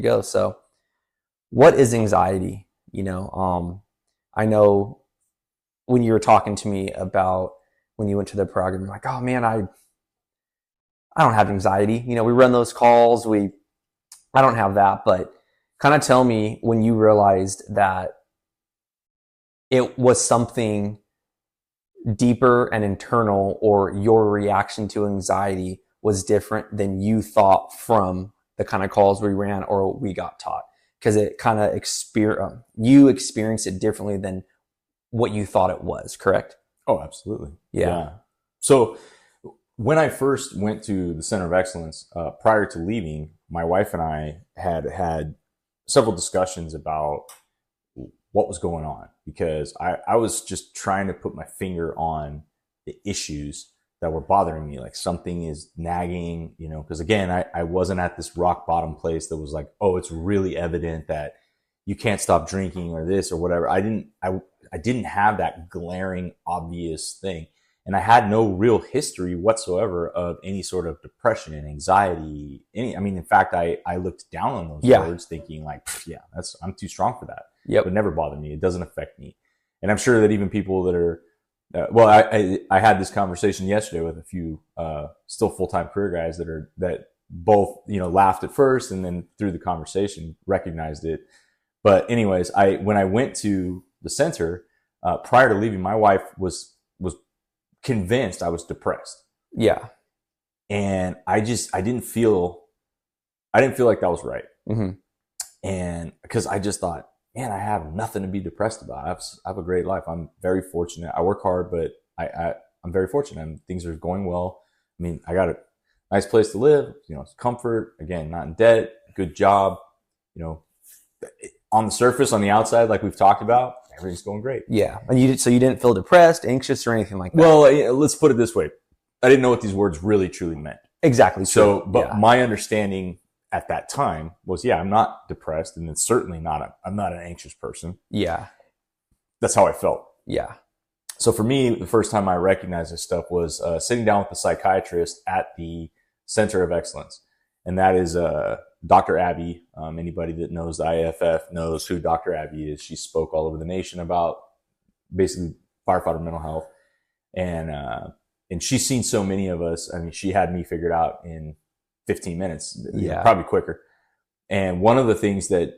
go. So what is anxiety? I know when you were talking to me about when you went to the program, you're like, oh man, I don't have anxiety. We run those calls. I don't have that, but kind of tell me when you realized that it was something deeper and internal, or your reaction to anxiety was different than you thought from the kind of calls we ran or we got taught. Because it kind of you experienced it differently than what you thought it was, correct? Oh, absolutely. Yeah. So when I first went to the Center of Excellence, prior to leaving, my wife and I had several discussions about what was going on, because I was just trying to put my finger on the issues that were bothering me. Like something is nagging, because again, I wasn't at this rock bottom place that was like, oh, it's really evident that you can't stop drinking or this or whatever. I didn't have that glaring, obvious thing. And I had no real history whatsoever of any sort of depression and anxiety. In fact, I looked down on those words thinking like, I'm too strong for that. Yep. It would never bother me. It doesn't affect me. And I'm sure that even people that are, I had this conversation yesterday with a few, still full-time career guys that both, laughed at first and then through the conversation recognized it. But anyways, when I went to the center, prior to leaving, my wife was convinced I was depressed. Yeah. And I didn't feel like that was right. Mm-hmm. And because I just thought, man, I have nothing to be depressed about. I have a great life. I'm very fortunate. I work hard, but I'm very fortunate. And things are going well. I got a nice place to live, comfort, again, not in debt, good job, on the surface, on the outside, like we've talked about, everything's going great. Yeah. And so you didn't feel depressed, anxious, or anything like that? Well, let's put it this way. I didn't know what these words really truly meant. Exactly. So, but my understanding at that time was, I'm not depressed, and it's certainly I'm not an anxious person. Yeah. That's how I felt. Yeah. So for me, the first time I recognized this stuff was sitting down with a psychiatrist at the Center of Excellence. And that is Dr. Abby. Anybody that knows the IFF knows who Dr. Abby is. She spoke all over the nation about basically firefighter mental health. And she's seen so many of us. She had me figured out in 15 minutes, probably quicker. And one of the things that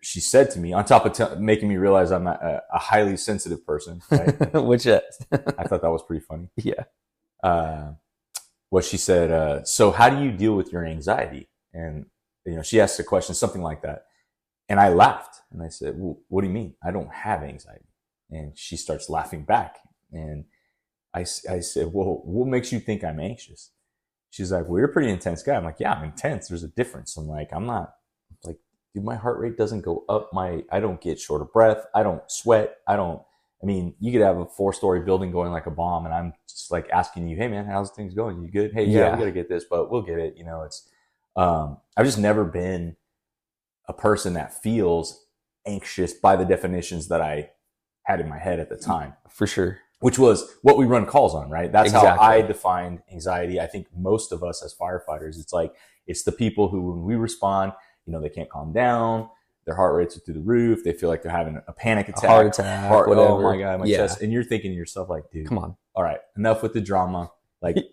she said to me, on top of making me realize I'm a highly sensitive person, right? Which is, I thought that was pretty funny. Yeah. What she said, so how do you deal with your anxiety? And, she asked a question, something like that. And I laughed and I said, well, what do you mean? I don't have anxiety. And she starts laughing back. And I said, well, what makes you think I'm anxious? She's like, well, you're a pretty intense guy. I'm like, yeah, I'm intense. There's a difference. I'm like, dude, my heart rate doesn't go up. I don't get short of breath. I don't sweat. You could have a 4-story building going like a bomb, and I'm just like asking you, hey man, how's things going? You good? Hey, yeah, we got to get this, but we'll get it. I've just never been a person that feels anxious by the definitions that I had in my head at the time. For sure. Which was what we run calls on, right? That's exactly how I defined anxiety. I think most of us as firefighters, it's the people who, when we respond, they can't calm down. Their heart rates are through the roof. They feel like they're having a panic attack. Heart attack, whatever. Oh my God, my chest. And you're thinking to yourself like, dude, come on. All right, enough with the drama.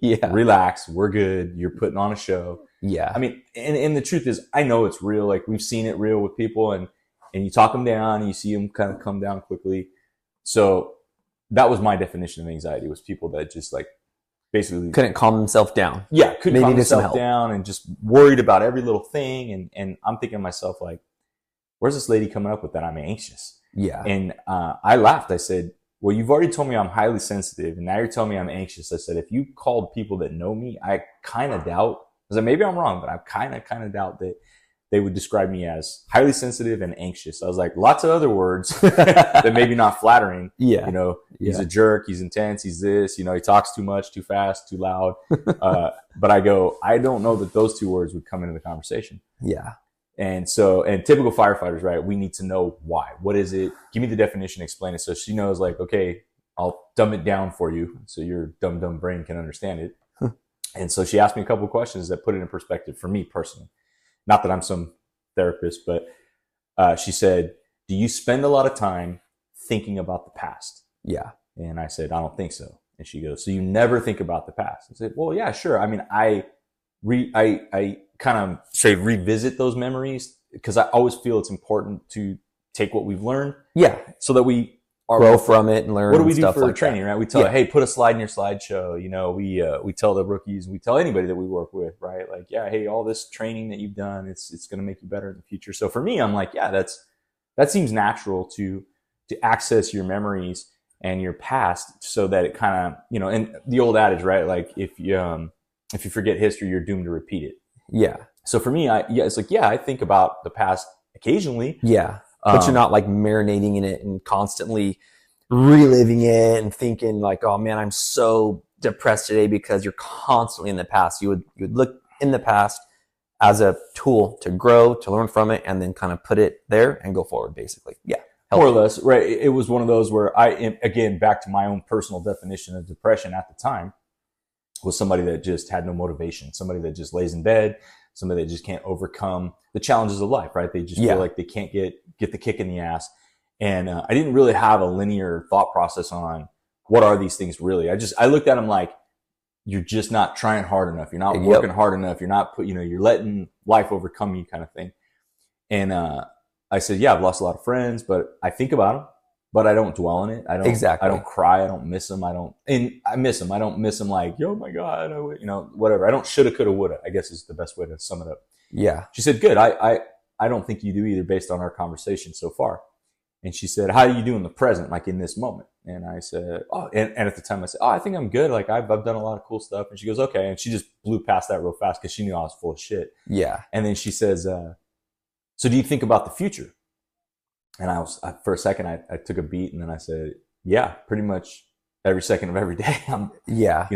Relax. We're good. You're putting on a show. Yeah. And the truth is, I know it's real. Like we've seen it real with people, and you talk them down and you see them kind of come down quickly. So that was my definition of anxiety, was people that just basically couldn't calm themselves down. Yeah. Couldn't calm themselves down and just worried about every little thing. And I'm thinking to myself, like, where's this lady coming up with that I'm anxious? Yeah. And I laughed. I said, well, you've already told me I'm highly sensitive, and now you're telling me I'm anxious. I said, if you called people that know me, I kind of doubt, because maybe I'm wrong, but I kind of doubt that they would describe me as highly sensitive and anxious. I was like, lots of other words that maybe not flattering. Yeah. He's a jerk. He's intense. He's this, he talks too much, too fast, too loud. But I don't know that those two words would come into the conversation. Yeah. And typical firefighters, right? We need to know why. What is it? Give me the definition, explain it. So she knows, like, okay, I'll dumb it down for you so your dumb brain can understand it. And so she asked me a couple of questions that put it in perspective for me personally. Not that I'm some therapist, but she said, do you spend a lot of time thinking about the past? Yeah. And I said, I don't think so. And she goes, so you never think about the past? I said, well, yeah, sure. I mean, I kind of say revisit those memories because I always feel it's important to take what we've learned. Yeah. So that we grow from it and learn. What do we do stuff for like training, that. right? We tell, hey, put a slide in your slideshow. You know, we tell the rookies, we tell anybody that we work with, right? Like, yeah, hey, all this training that you've done, it's going to make you better in the future. So for me, I'm like, yeah, that seems natural to access your memories and your past so that it kind of, you know, and the old adage, right? Like if you forget history, you're doomed to repeat it. Yeah. So for me, it's like, yeah, I think about the past occasionally. Yeah. But you're not like marinating in it and constantly reliving it and thinking like, oh man, I'm so depressed today, because you're constantly in the past. You would look in the past as a tool to grow, to learn from it, and then kind of put it there and go forward, basically. Yeah. More or less, right. It was one of those where again, back to my own personal definition of depression at the time, was somebody that just had no motivation, somebody that just lays in bed, somebody that just can't overcome the challenges of life, right? They just feel like they can't get the kick in the ass. And I didn't really have a linear thought process on what are these things really. I looked at them like, you're just not trying hard enough. You're not working hard enough. You're not you're letting life overcome you, kind of thing. And I said, yeah, I've lost a lot of friends, but I think about them, but I don't dwell on it. I don't cry. I don't miss them. And I miss them. I don't miss them like, oh my God, whatever. I don't shoulda, coulda, woulda, I guess is the best way to sum it up. Yeah. She said, good. I don't think you do either, based on our conversation so far. And she said, how do you do in the present, like in this moment? And I said, oh, and at the time I said, oh, I think I'm good. Like I've done a lot of cool stuff. And she goes, okay. And she just blew past that real fast because she knew I was full of shit. Yeah. And then she says, so do you think about the future? And for a second, I took a beat, and then I said, yeah, pretty much every second of every day. I'm,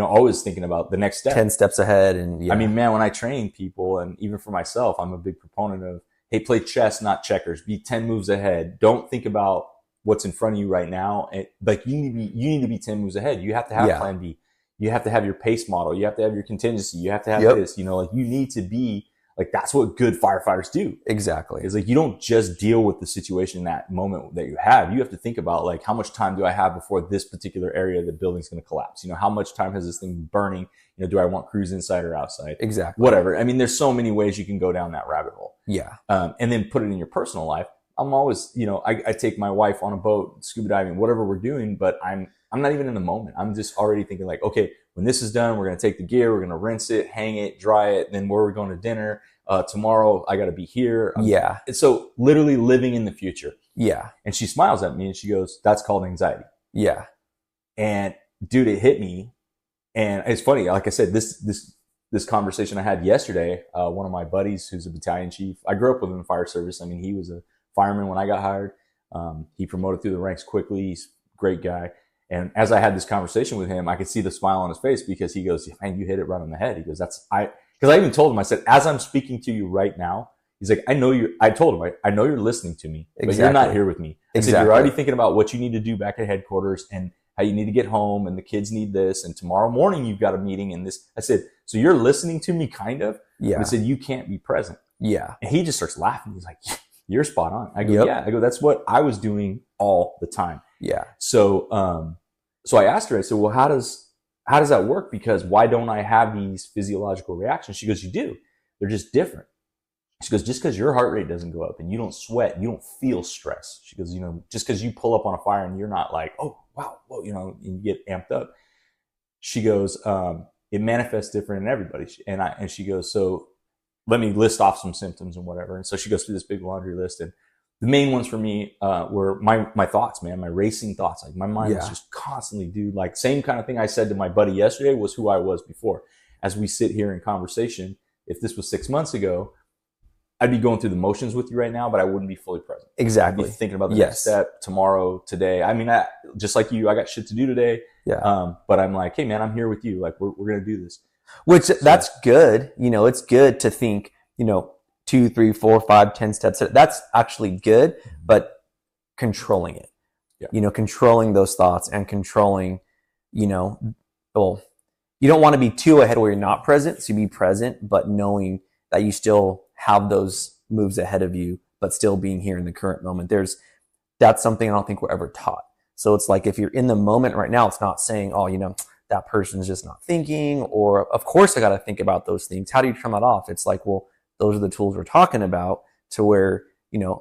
always thinking about the next step. 10 steps ahead. And I mean, man, when I train people, and even for myself, I'm a big proponent of, hey, play chess, not checkers. Be 10 moves ahead. Don't think about what's in front of you right now. And like you need to be 10 moves ahead. You have to have plan B. You have to have your pace model. You have to have your contingency. You have to have this, like you need to be like, that's what good firefighters do. Exactly. It's like, you don't just deal with the situation in that moment that you have. You have to think about like, how much time do I have before this particular area of the building's going to collapse? How much time has this thing been burning? Do I want crews inside or outside? Exactly. Whatever. I mean, there's so many ways you can go down that rabbit hole. Yeah. And then put it in your personal life. I'm always, I take my wife on a boat, scuba diving, whatever we're doing, but I'm not even in the moment. I'm just already thinking like, okay, when this is done, we're going to take the gear, we're going to rinse it, hang it, dry it. Then where are we going to dinner? Tomorrow I got to be here. And so literally living in the future. Yeah. And she smiles at me and she goes, that's called anxiety. Yeah. And dude, it hit me. And it's funny. Like I said, this conversation I had yesterday, one of my buddies who's a battalion chief, I grew up with him in the fire service. I mean, he was a fireman when I got hired. He promoted through the ranks quickly. He's a great guy. And as I had this conversation with him, I could see the smile on his face because he goes, man, you hit it right on the head. He goes, because I even told him, I said, as I'm speaking to you right now, he's like, I know you're listening to me, but you're not here with me. I said, you're already thinking about what you need to do back at headquarters and how you need to get home and the kids need this. And tomorrow morning you've got a meeting and this. I said, so you're listening to me kind of? Yeah. But I said, you can't be present. Yeah. And he just starts laughing. He's like, you're spot on. I go, yeah. I go, that's what I was doing all the time. Yeah. So, so I asked her, I said, well, how does that work? Because why don't I have these physiological reactions? She goes, you do. They're just different. She goes, just because your heart rate doesn't go up and you don't sweat, you don't feel stress. She goes, just because you pull up on a fire and you're not like, oh, wow, whoa, and you get amped up. She goes, it manifests different in everybody. And she goes, so let me list off some symptoms and whatever. And so she goes through this big laundry list. And the main ones for me were my thoughts, man, my racing thoughts. Like my mind was just constantly, dude, like same kind of thing I said to my buddy yesterday was who I was before. As we sit here in conversation, if this was 6 months ago, I'd be going through the motions with you right now, but I wouldn't be fully present. Exactly. I'd be thinking about the next step, tomorrow, today. I mean, just like you, I got shit to do today. Yeah. But I'm like, hey man, I'm here with you. Like we're going to do this. Which that's good. It's good to think, 2, 3, 4, 5, 10 steps. That's actually good, but controlling it, controlling those thoughts and controlling, well, you don't want to be too ahead where you're not present. So you be present, but knowing that you still have those moves ahead of you, but still being here in the current moment. That's something I don't think we're ever taught. So it's like, if you're in the moment right now, it's not saying, oh, that person's just not thinking, or of course I got to think about those things. How do you turn that off? It's like, well, those are the tools we're talking about, to where,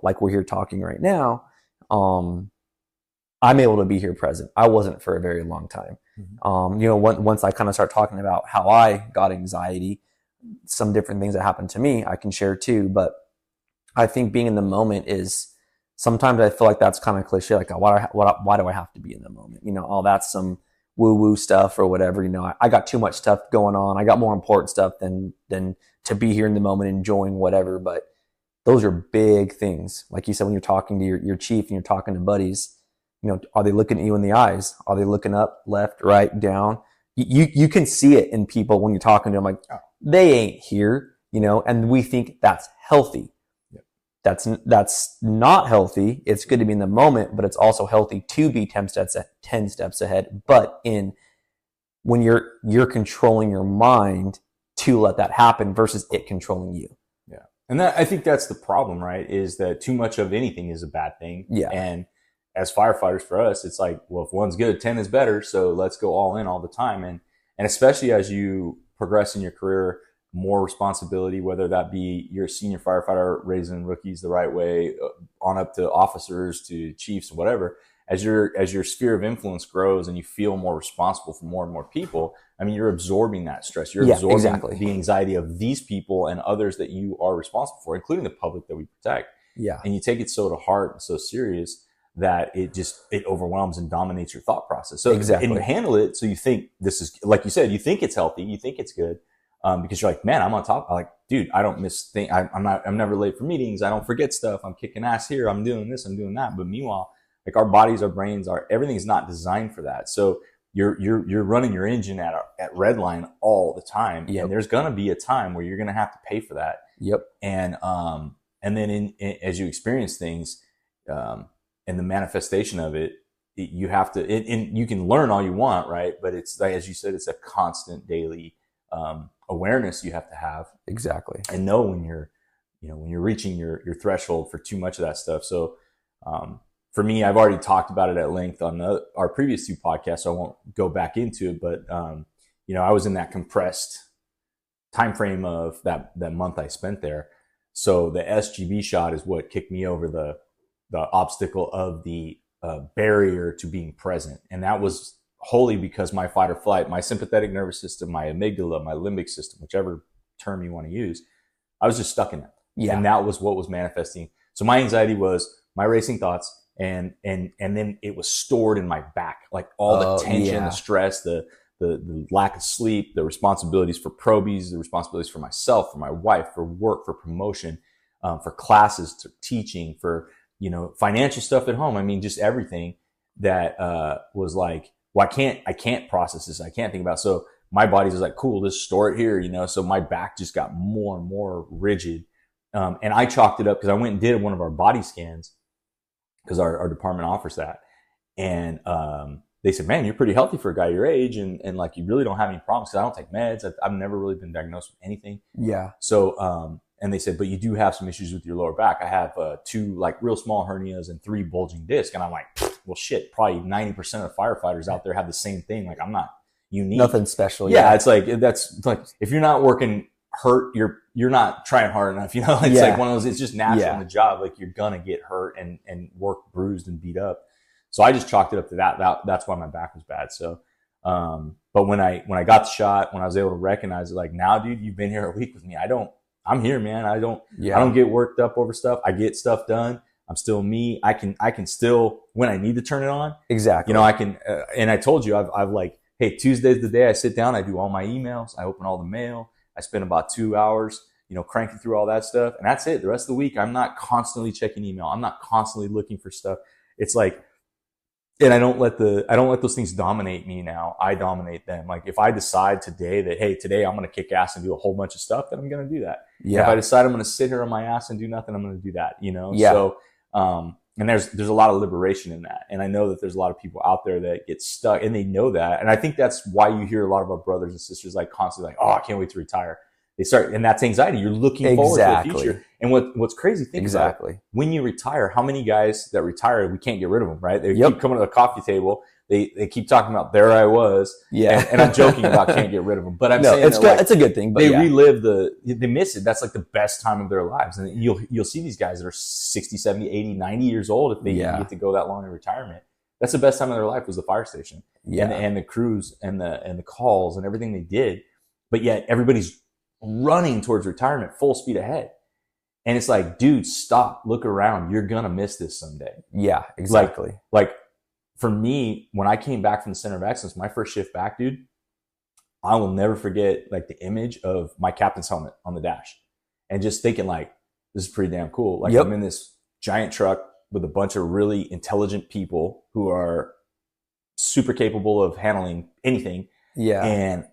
like we're here talking right now. I'm able to be here present. I wasn't for a very long time. Once I kind of start talking about how I got anxiety, some different things that happened to me, I can share too. But I think being in the moment is, sometimes I feel like that's kind of cliche. Like, why do I have to be in the moment? That's some woo-woo stuff or whatever. I got too much stuff going on. I got more important stuff than to be here in the moment enjoying whatever. But those are big things. Like you said, when you're talking to your chief and you're talking to buddies, are they looking at you in the eyes? Are they looking up, left, right, down? You can see it in people when you're talking to them, like, oh, they ain't here, and we think that's healthy. That's not healthy. It's good to be in the moment, but it's also healthy to be 10 steps ahead. But when you're controlling your mind to let that happen versus it controlling you. Yeah. And I think that's the problem, right? Is that too much of anything is a bad thing. Yeah. And as firefighters, for us, it's like, well, if one's good, 10 is better. So let's go all in all the time. And especially as you progress in your career, more responsibility, whether that be you're a senior firefighter raising rookies the right way, on up to officers, to chiefs, whatever. As your sphere of influence grows and you feel more responsible for more and more people, I mean, you're absorbing that stress. You're absorbing the anxiety of these people and others that you are responsible for, including the public that we protect. Yeah. And you take it so to heart and so serious that it overwhelms and dominates your thought process. So exactly. And you handle it. So you think this is, like you said, you think it's healthy, you think it's good. Because you're like, man, I'm on top. I'm like, dude, I don't miss things. I'm never late for meetings. I don't forget stuff. I'm kicking ass here. I'm doing this. I'm doing that. But meanwhile, like, our bodies, our brains, everything's not designed for that. So you're running your engine at redline all the time. Yep. And there's going to be a time where you're going to have to pay for that. Yep. And then as you experience things, and the manifestation of it, you have to, and you can learn all you want, right? But it's like, as you said, it's a constant daily, awareness you have to have. Exactly. And know when you're reaching your threshold for too much of that stuff. So, for me, I've already talked about it at length on our previous 2 podcasts, so I won't go back into it. But, I was in that compressed time frame of that month I spent there. So the SGB shot is what kicked me over the obstacle of the barrier to being present. And that was wholly because my fight or flight, my sympathetic nervous system, my amygdala, my limbic system, whichever term you want to use, I was just stuck in that. Yeah. And that was what was manifesting. So my anxiety was my racing thoughts, and then it was stored in my back, like all the tension, the stress, the lack of sleep, the responsibilities for probies, the responsibilities for myself, for my wife, for work, for promotion, for classes, to teaching, for, financial stuff at home. I mean, just everything that was like, well, I can't process this. I can't think about it. So my body's just like, cool, just store it here, So my back just got more and more rigid. And I chalked it up because I went and did one of our body scans, because our department offers that. And they said, man, you're pretty healthy for a guy your age. And like, you really don't have any problems, because I don't take meds. I've never really been diagnosed with anything. Yeah. So, and they said, but you do have some issues with your lower back. I have 2 like real small hernias and 3 bulging discs. And I'm like, well, shit, probably 90% of firefighters out there have the same thing. Like, I'm not unique. Nothing special. Yeah. It's like, that's like, if you're not working hurt, you're not trying hard enough. It's like one of those, it's just natural in the job. Like, you're going to get hurt and work bruised and beat up. So I just chalked it up to that. That's why my back was bad. So, but when I got the shot, when I was able to recognize it, like, now, dude, you've been here a week with me. I'm here, man. I don't get worked up over stuff. I get stuff done. I'm still me. I can still, when I need to turn it on. Exactly. I can, and I told you, I've like, hey, Tuesday's the day I sit down, I do all my emails, I open all the mail, I spend about 2 hours, cranking through all that stuff. And that's it. The rest of the week, I'm not constantly checking email. I'm not constantly looking for stuff. It's like, and I don't let those things dominate me now. I dominate them. Like, if I decide today that, hey, today I'm going to kick ass and do a whole bunch of stuff, then I'm going to do that. Yeah. If I decide I'm going to sit here on my ass and do nothing, I'm going to do that, Yeah. So, and there's a lot of liberation in that. And I know that there's a lot of people out there that get stuck, and they know that. And I think that's why you hear a lot of our brothers and sisters like constantly like, oh, I can't wait to retire. and that's anxiety. You're looking forward to the future. And what's crazy, think about it, when you retire, how many guys that retire, we can't get rid of them, right? They keep coming to the coffee table. They keep talking about, there I was. Yeah. And I'm joking about can't get rid of them, but I'm saying it's good. It's a good thing, but they relive they miss it. That's like the best time of their lives. And you'll see these guys that are 60, 70, 80, 90 years old. If they get to go that long in retirement, that's the best time of their life, was the fire station and the crews and the calls and everything they did. But yet everybody's running towards retirement full speed ahead. And it's like, dude, stop, look around. You're going to miss this someday. Yeah, exactly. Like for me, when I came back from the Center of Excellence, my first shift back, dude, I will never forget like the image of my captain's helmet on the dash and just thinking like, this is pretty damn cool. Like I'm in this giant truck with a bunch of really intelligent people who are super capable of handling anything. Yeah. And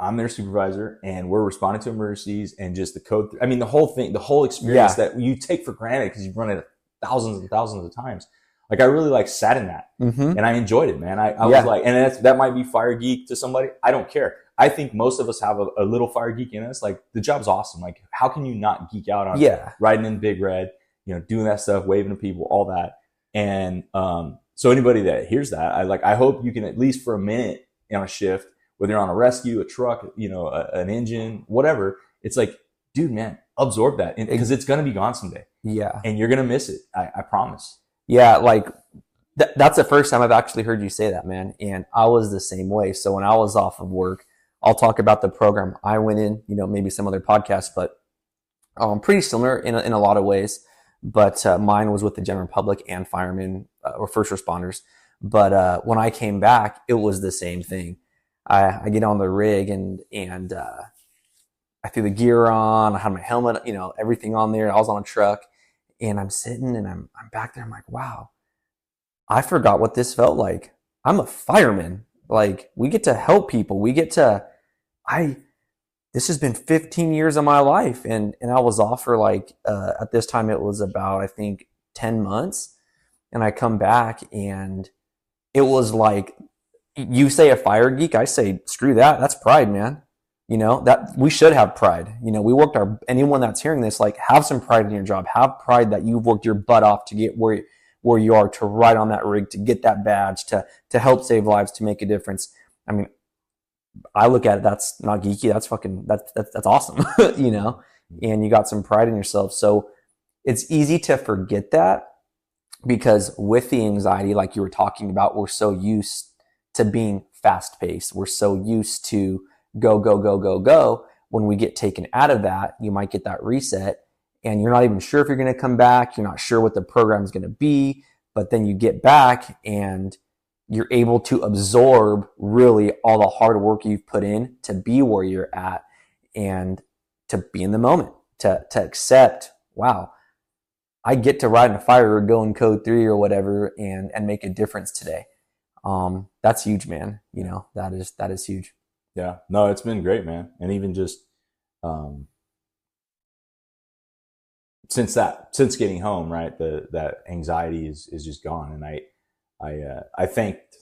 I'm their supervisor, and we're responding to emergencies and just the code. I mean, the whole thing, the whole experience that you take for granted because you've run it thousands and thousands of times. Like I really like sat in that and I enjoyed it, man. I was like, and that might be fire geek to somebody. I don't care. I think most of us have a little fire geek in us. Like the job's awesome. Like how can you not geek out on riding in Big Red, doing that stuff, waving to people, all that. And, so anybody that hears that, I hope you can at least for a minute on a shift, whether you're on a rescue, a truck, an engine, whatever, it's like, dude, man, absorb that because it's going to be gone someday. Yeah. And you're going to miss it. I promise. Yeah. Like that's the first time I've actually heard you say that, man. And I was the same way. So when I was off of work, I'll talk about the program I went in, maybe some other podcasts, but pretty similar in a lot of ways. But mine was with the general public and firemen or first responders. But when I came back, it was the same thing. I get on the rig and I threw the gear on. I had my helmet, everything on there. I was on a truck and I'm sitting and I'm back there. I'm like, wow, I forgot what this felt like. I'm a fireman. Like we get to help people. This has been 15 years of my life. And I was off for at this time it was about, I think 10 months. And I come back and it was like, you say a fire geek, I say, screw that. That's pride, man. That we should have pride. We worked anyone that's hearing this, like have some pride in your job. Have pride that you've worked your butt off to get where you are, to ride on that rig, to get that badge, to help save lives, to make a difference. I mean, I look at it, that's not geeky. That's fucking, that's awesome, and you got some pride in yourself. So it's easy to forget that because with the anxiety, like you were talking about, we're so used to being fast paced. We're so used to go, go, go, go, go. When we get taken out of that, you might get that reset and you're not even sure if you're going to come back. You're not sure what the program is going to be, but then you get back and you're able to absorb really all the hard work you've put in to be where you're at and to be in the moment, to accept, wow, I get to ride in a fire or go in code 3 or whatever and make a difference today. That's huge, man. That is huge. Yeah, no, it's been great, man. And even just, since getting home, right, that anxiety is just gone. And I thanked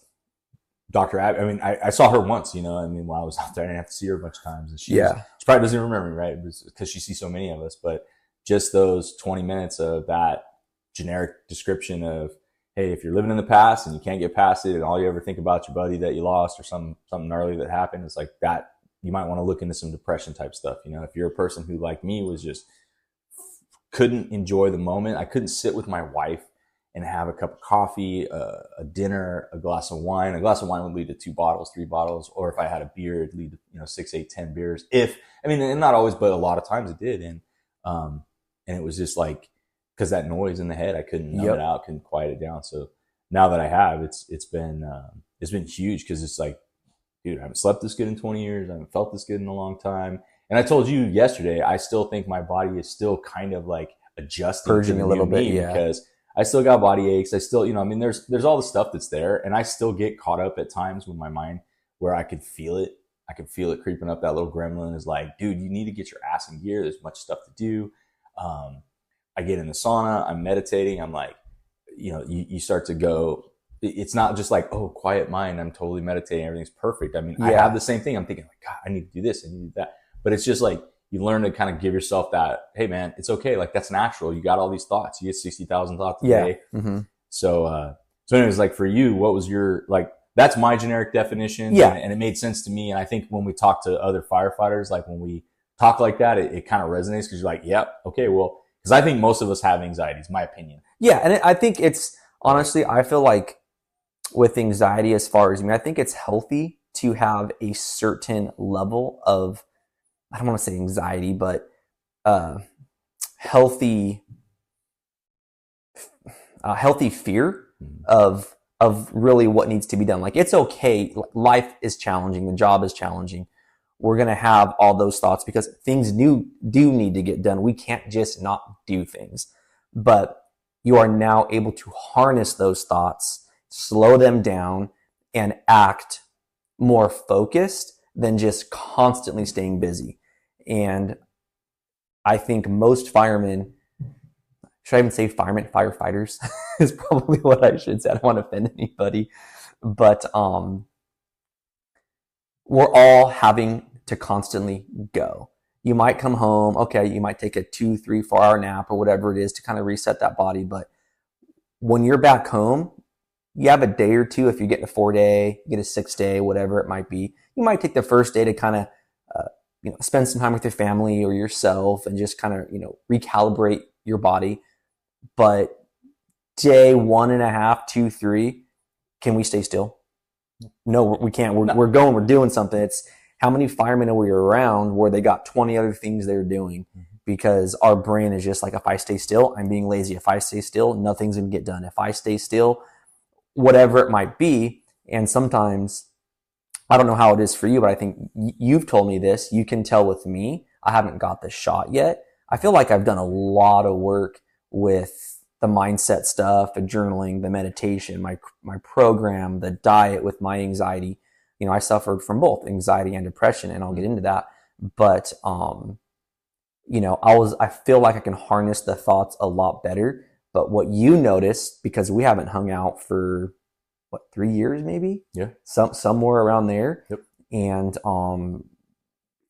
Dr. Abby. I mean, I saw her once, while I was out there, I didn't have to see her a bunch of times. And she probably doesn't remember me, right? Because she sees so many of us, but just those 20 minutes of that generic description of, hey, if you're living in the past and you can't get past it and all you ever think about your buddy that you lost or something gnarly that happened, it's like that, you might want to look into some depression type stuff. If you're a person who like me was just couldn't enjoy the moment. I couldn't sit with my wife and have a cup of coffee, a dinner, a glass of wine. A glass of wine would lead to 2 bottles, 3 bottles. Or if I had a beer, it'd lead to, 6, 8, 10 beers. And not always, but a lot of times it did. And it was just like, because that noise in the head, I couldn't numb it out, couldn't quiet it down. So now that I have, it's been huge because it's like, dude, I haven't slept this good in 20 years. I haven't felt this good in a long time. And I told you yesterday, I still think my body is still kind of like adjusting, purging a little bit, because I still got body aches. I still, there's all the stuff that's there, and I still get caught up at times with my mind where I could feel it. I could feel it creeping up. That little gremlin is like, dude, you need to get your ass in gear. There's much stuff to do. I get in the sauna. I'm meditating. I'm like, you start to go. It's not just like, oh, quiet mind. I'm totally meditating. Everything's perfect. I mean, I have the same thing. I'm thinking like, God, I need to do this. I need to do that. But it's just like, you learn to kind of give yourself that, hey man, it's okay. Like that's natural. You got all these thoughts. You get 60,000 thoughts a day. Mm-hmm. So anyways, like for you, what was your, like, that's my generic definition. Yeah. And it made sense to me. And I think when we talk to other firefighters, like when we talk like that, it kind of resonates because you're like, yep, okay, well, because I think most of us have anxieties, my opinion. Yeah. And I think it's, honestly, I feel like with anxiety, as far as me, I think it's healthy to have a certain level of, I don't want to say anxiety, but healthy fear of really what needs to be done. Like, it's okay. Life is challenging. The job is challenging. We're going to have all those thoughts because things do need to get done. We can't just not do things. But you are now able to harness those thoughts, slow them down, and act more focused than just constantly staying busy. And I think most firemen, should I even say firemen? Firefighters is probably what I should say. I don't want to offend anybody. But we're all having to constantly go. You might come home, okay, you might take a 2, 3, 4 hour nap or whatever it is to kind of reset that body. But when you're back home, you have a day or two. If you get a 4-day, you get a 6-day, whatever it might be. You might take the first day to kind of, spend some time with your family or yourself and just kind of, recalibrate your body. But day 1.5, 2, 3, can we stay still? No, we can't. We're going, we're doing something. It's how many firemen are we around where they got 20 other things they're doing because our brain is just like, if I stay still, I'm being lazy. If I stay still, nothing's going to get done. If I stay still, whatever it might be. And sometimes, I don't know how it is for you, but I think you've told me this. You can tell with me, I haven't got the shot yet. I feel like I've done a lot of work with the mindset stuff, the journaling, the meditation, my program, the diet with my anxiety. I suffered from both anxiety and depression, and I'll get into that. But, I feel like I can harness the thoughts a lot better. But what you noticed, because we haven't hung out for 3 years, maybe? Yeah. Somewhere around there. Yep. And,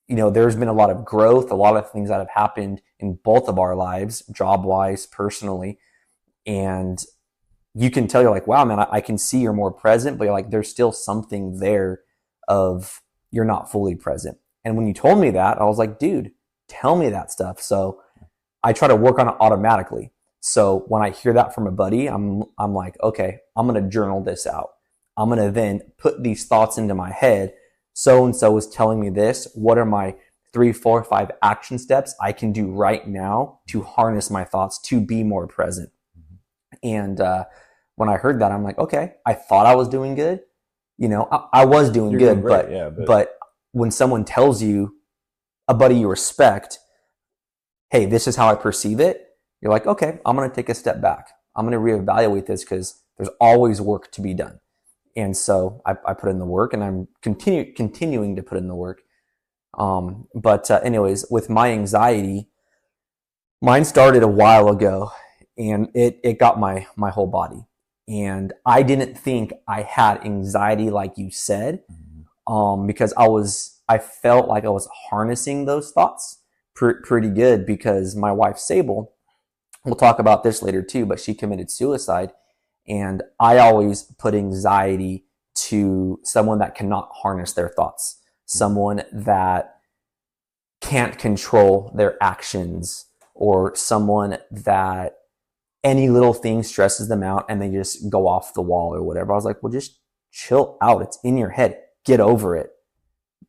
there's been a lot of growth, a lot of things that have happened in both of our lives, job-wise, personally. And you can tell, you're like, wow, man, I can see you're more present, but you're like, there's still something there of you're not fully present. And when you told me that, I was like, dude, tell me that stuff. So I try to work on it automatically. So when I hear that from a buddy, I'm like, okay, I'm going to journal this out. I'm going to then put these thoughts into my head. So-and-so is telling me this. What are my 3, 4, 5 action steps I can do right now to harness my thoughts, to be more present? And when I heard that, I'm like, okay, I thought I was doing good. I was doing good, but when someone tells you, a buddy you respect, hey, this is how I perceive it, you're like, okay, I'm going to take a step back. I'm going to reevaluate this because there's always work to be done. And so I put in the work, and I'm continuing to put in the work. But anyways, with my anxiety, mine started a while ago, and it got my whole body. And I didn't think I had anxiety like you said, because I felt like I was harnessing those thoughts pretty good, because my wife, Sable, we'll talk about this later too, but she committed suicide. And I always put anxiety to someone that cannot harness their thoughts, someone that can't control their actions, or someone that any little thing stresses them out and they just go off the wall or whatever. I was like, well, just chill out. It's in your head. Get over it.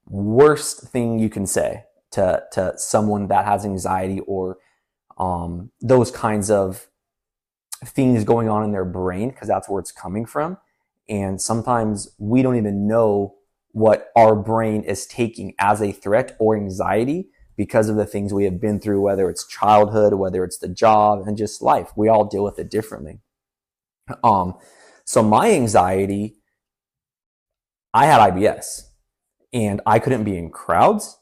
Worst thing you can say to someone that has anxiety or those kinds of things going on in their brain, because that's where it's coming from. And sometimes we don't even know what our brain is taking as a threat or anxiety because of the things we have been through, whether it's childhood, whether it's the job, and just life. We all deal with it differently. So my anxiety, I had IBS, and I couldn't be in crowds.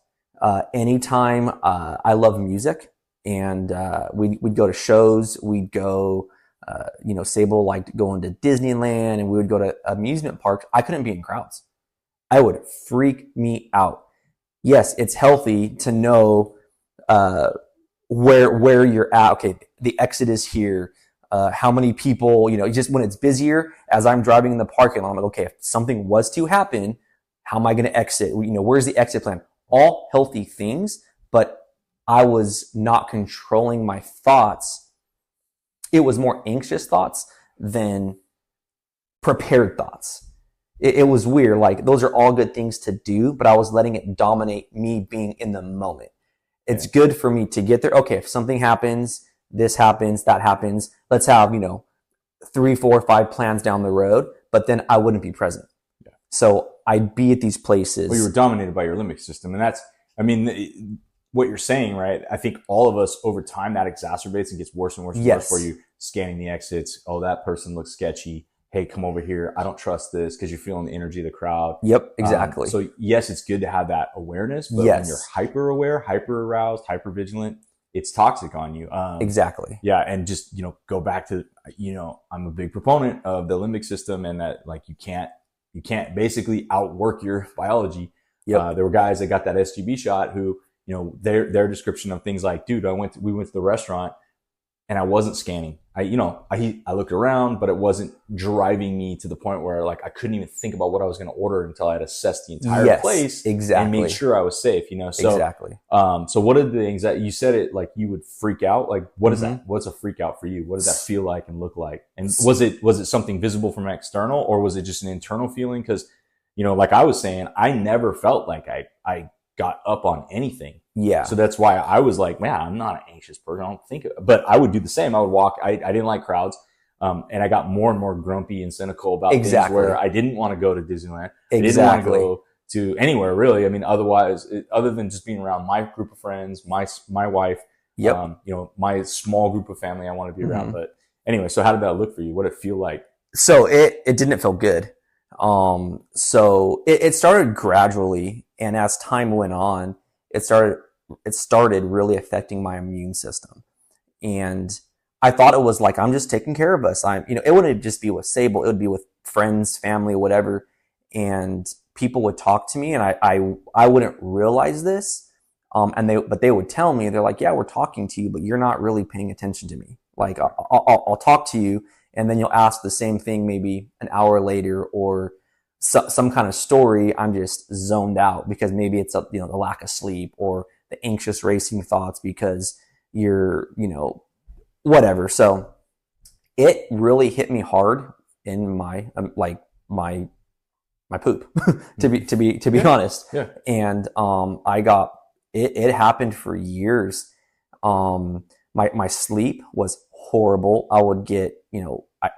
Anytime, I love music, and we'd go to shows, we'd go, Sable liked going to Disneyland, and we would go to amusement parks. I couldn't be in crowds. I would freak me out. Yes, it's healthy to know where you're at. Okay, the exit is here. How many people, just when it's busier, as I'm driving in the parking lot, I'm like, okay, if something was to happen, how am I going to exit? Where's the exit plan? All healthy things, but I was not controlling my thoughts. It was more anxious thoughts than prepared thoughts. It was weird. Like, those are all good things to do, but I was letting it dominate me being in the moment. It's good for me to get there. Okay, if something happens, this happens, that happens, let's have, 3, 4, 5 plans down the road, but then I wouldn't be present. Yeah. So I'd be at these places. Well, you were dominated by your limbic system. And that's, what you're saying, right? I think all of us over time, that exacerbates and gets worse and worse and worse, where you scanning the exits. Oh, that person looks sketchy. Hey, come over here. I don't trust this, because you're feeling the energy of the crowd. Yep, exactly. So yes, it's good to have that awareness, but when you're hyper aware, hyper aroused, hyper vigilant, it's toxic on you. Exactly. Yeah. And just, go back to, I'm a big proponent of the limbic system, and that, like, you can't basically outwork your biology. Yep. There were guys that got that SGB shot who, their description of things like, dude, we went to the restaurant and I wasn't scanning. I looked around, but it wasn't driving me to the point where, like, I couldn't even think about what I was going to order until I had assessed the entire place and made sure I was safe, So, exactly. So what did the anxiety, you said it like you would freak out. Like, what is that? What's a freak out for you? What does that feel like and look like? And was it something visible from external, or was it just an internal feeling? Cause, like I was saying, I never felt like I got up on anything. Yeah. So that's why I was like, man, I'm not an anxious person. I don't think, but I would do the same. I would walk. I didn't like crowds. And I got more and more grumpy and cynical about things where I didn't want to go to Disneyland. I didn't want to go to anywhere, really. Otherwise, other than just being around my group of friends, my wife, my small group of family I want to be around. But anyway, so how did that look for you? What did it feel like? So it didn't feel good. So it started gradually, and as time went on, it started really affecting my immune system. And I thought it was like, I'm just taking care of us. It wouldn't just be with Sable. It would be with friends, family, whatever. And people would talk to me, and I wouldn't realize this. But they would tell me, they're like, yeah, we're talking to you, but you're not really paying attention to me. Like, I'll talk to you, and then you'll ask the same thing maybe an hour later, or some kind of story. I'm just zoned out because maybe it's the lack of sleep or the anxious racing thoughts because you're, whatever. So it really hit me hard in my my poop to be honest. Yeah. And it happened for years. My sleep was horrible. I would get,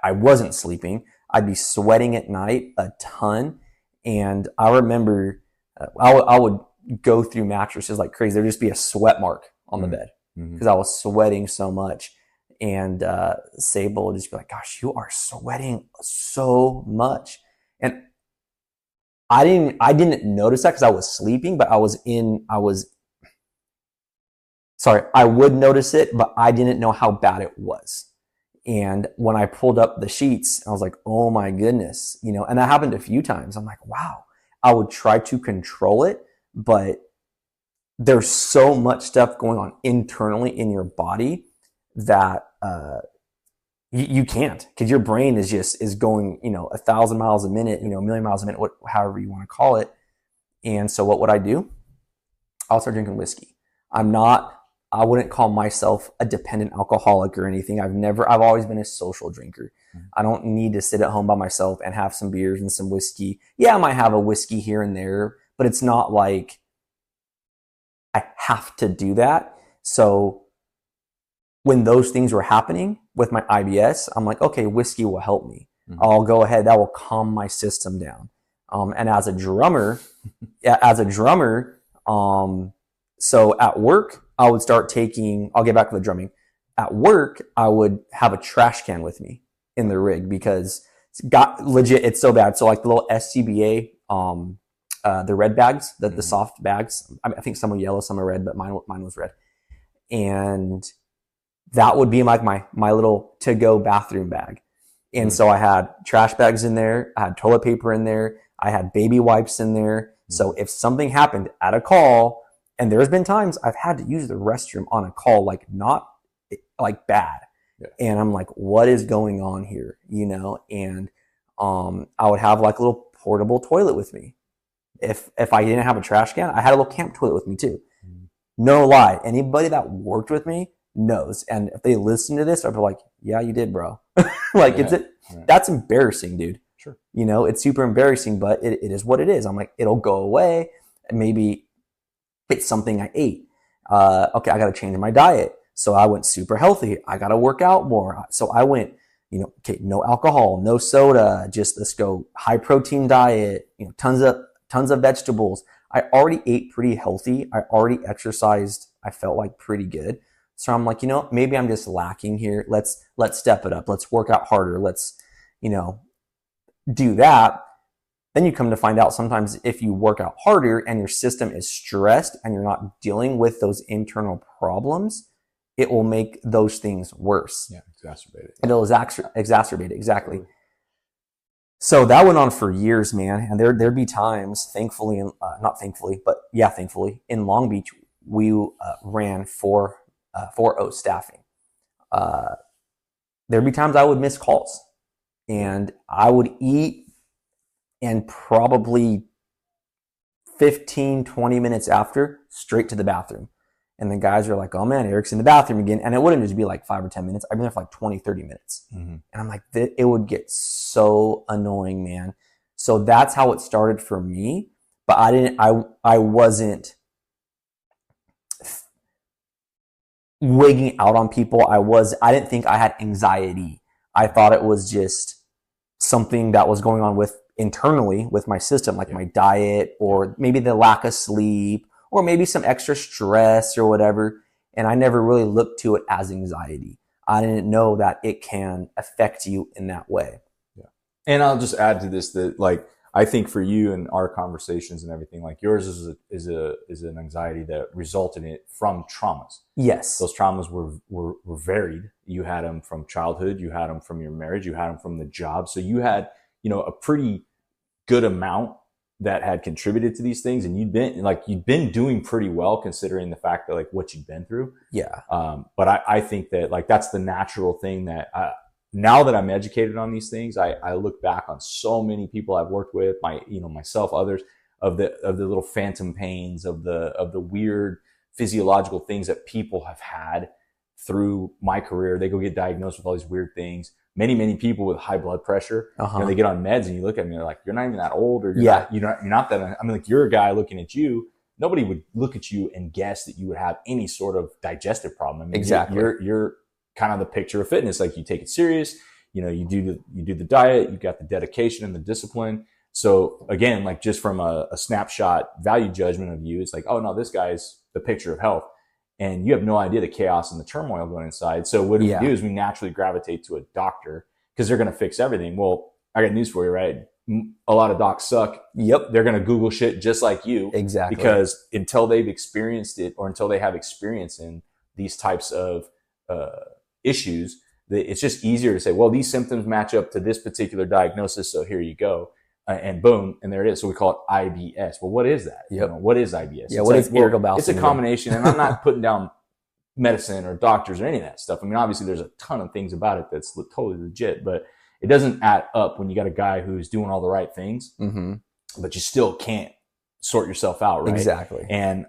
I wasn't sleeping. I'd be sweating at night a ton. And I remember I would go through mattresses like crazy. There'd just be a sweat mark on the bed because I was sweating so much. And Sable would just be like, gosh, you are sweating so much. And I didn't notice that because I was sleeping, but I would notice it, but I didn't know how bad it was. And when I pulled up the sheets, I was like, oh my goodness, and that happened a few times. I'm like, wow. I would try to control it, but there's so much stuff going on internally in your body that you can't, because your brain is going 1,000 miles a minute, a million miles a minute, however you want to call it. And so what would I do? I'll start drinking whiskey. I wouldn't call myself a dependent alcoholic or anything. I've always been a social drinker. I don't need to sit at home by myself and have some beers and some whiskey. Yeah, I might have a whiskey here and there, but it's not like I have to do that. So when those things were happening with my IBS, I'm like, okay, whiskey will help me. I'll go ahead. That will calm my system down. And as a drummer, so at work, I would start I'll get back to the drumming. At work, I would have a trash can with me in the rig because it's so bad. So like the little SCBA, the red bags, the soft bags, I think some are yellow, some are red, but mine was red. And that would be like my little to-go bathroom bag. And so I had trash bags in there. I had toilet paper in there. I had baby wipes in there. So if something happened at a call And there's been times I've had to use the restroom on a call, like not like bad. Yeah. And I'm like, what is going on here? You know, and I would have like a little portable toilet with me. If I didn't have a trash can, I had a little camp toilet with me too. No lie. Anybody that worked with me knows. And if they listen to this, I'll be like, yeah, you did, bro. Like, that's embarrassing, dude. Sure. You know, it's super embarrassing, but it is what it is. I'm like, it'll go away. And maybe it's something I ate. Okay, I got to change my diet. So I went super healthy. I got to work out more. So I went, you know, okay, no alcohol, no soda, just let's go high protein diet, you know, tons of vegetables. I already ate pretty healthy. I already exercised. I felt like pretty good. So I'm like, you know, maybe I'm just lacking here. Let's step it up. Let's work out harder. Let's, you know, do that. Then you come to find out sometimes if you work out harder and your system is stressed and you're not dealing with those internal problems, it will make those things worse. Yeah, exacerbate it. It'll exacerbate it, exactly. So that went on for years, man. And there'd be times, thankfully, not thankfully, but yeah, thankfully, in Long Beach, we ran 4-0 staffing. There'd be times I would miss calls, and I would eat, and probably 15, 20 minutes after, straight to the bathroom. And the guys are like, oh man, Eric's in the bathroom again. And it wouldn't just be like 5 or 10 minutes. I've been there for like 20, 30 minutes. Mm-hmm. And I'm like, it would get so annoying, man. So that's how it started for me. But I wasn't wigging out on people. I didn't think I had anxiety. I thought it was just something that was going on internally with my system, like my diet, or maybe the lack of sleep, or maybe some extra stress or whatever. And I never really looked to it as anxiety. I didn't know that it can affect you in that way. Yeah. And I'll just add to this that, like, I think for you and our conversations and everything, like yours is an anxiety that resulted in it from traumas. Yes. Those traumas were varied. You had them from childhood. You had them from your marriage. You had them from the job. So you had, you know, a pretty good amount that had contributed to these things, and you'd been doing pretty well considering the fact that, like, what you'd been through. Yeah. But I think that, like, that's the natural thing that now that I'm educated on these things, I look back on so many people I've worked with, myself, others, of the little phantom pains, of the weird physiological things that people have had through my career. They go get diagnosed with all these weird things. Many people with high blood pressure, they get on meds, and you look at me, they're like, you're not even that old, or you're not that. I mean, like, you're a guy looking at you. Nobody would look at you and guess that you would have any sort of digestive problem. I mean, exactly. You're kind of the picture of fitness. Like, you take it serious. You know, you do the diet. You got the dedication and the discipline. So again, like, just from a snapshot value judgment of you, it's like, oh no, this guy's the picture of health. And you have no idea the chaos and the turmoil going inside. So what we do is we naturally gravitate to a doctor because they're going to fix everything. Well, I got news for you, right? A lot of docs suck. Yep. They're going to Google shit just like you. Exactly. Because until they've experienced it, or until they have experience in these types of issues, it's just easier to say, well, these symptoms match up to this particular diagnosis, so here you go. And boom, and there it is. So we call it IBS. Well, what is that? Yep. You know, what is IBS? Yeah, what is irritable bowel syndrome? It's a combination, and I'm not putting down medicine or doctors or any of that stuff. I mean, obviously there's a ton of things about it that's totally legit, but it doesn't add up when you got a guy who's doing all the right things, but you still can't sort yourself out, right? Exactly. And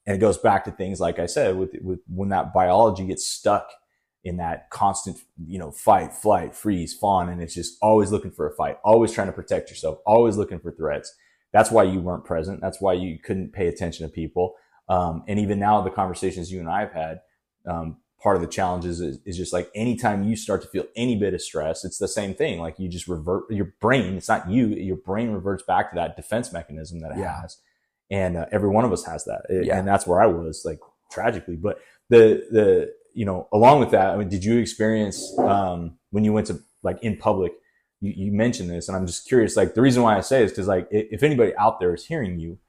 it goes back to things like I said, with when that biology gets stuck in that constant, you know, fight, flight, freeze, fawn, and it's just always looking for a fight, always trying to protect yourself, always looking for threats. That's why you weren't present. That's why you couldn't pay attention to people. And even now, the conversations you and I have had, part of the challenges is just like, anytime you start to feel any bit of stress, it's the same thing. Like, you just revert your brain. It's not you. Your brain reverts back to that defense mechanism that it has. And every one of us has that. And that's where I was, like, tragically. But you know, along with that, I mean, did you experience, when you went to, like, in public, you mentioned this, and I'm just curious, like, the reason why I say is because, like, if anybody out there is hearing you,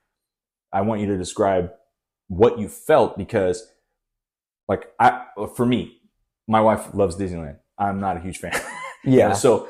I want you to describe what you felt, because, like, for me, my wife loves Disneyland. I'm not a huge fan. Yeah. So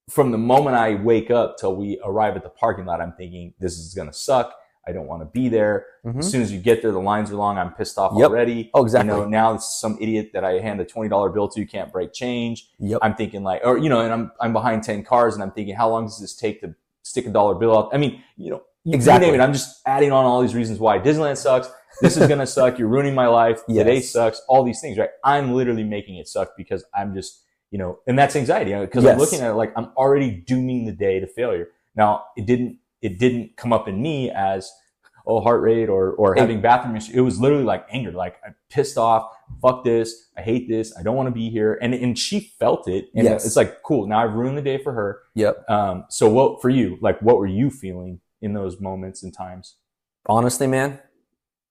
from the moment I wake up till we arrive at the parking lot, I'm thinking, this is going to suck. I don't want to be there. Mm-hmm. As soon as you get there, the lines are long. I'm pissed off Yep. already. Oh, exactly. You know, now it's some idiot that I hand a $20 bill to can't break change. Yep. I'm thinking like, or, you know, and I'm behind 10 cars and I'm thinking, how long does this take to stick a dollar bill out? I mean, you know, exactly. You name it. I'm just adding on all these reasons why Disneyland sucks. This is going to suck. You're ruining my life. Yes. Today sucks. All these things, right? I'm literally making it suck because I'm just, you know, and that's anxiety because yes. I'm looking at it like I'm already dooming the day to failure. Now, it didn't come up in me as, oh, heart rate or having bathroom issues. It was literally like anger, like I'm pissed off. Fuck this. I hate this. I don't want to be here. And she felt it. And yes. it's like, cool. Now I've ruined the day for her. Yep. So what for you, like, what were you feeling in those moments and times? Honestly, man,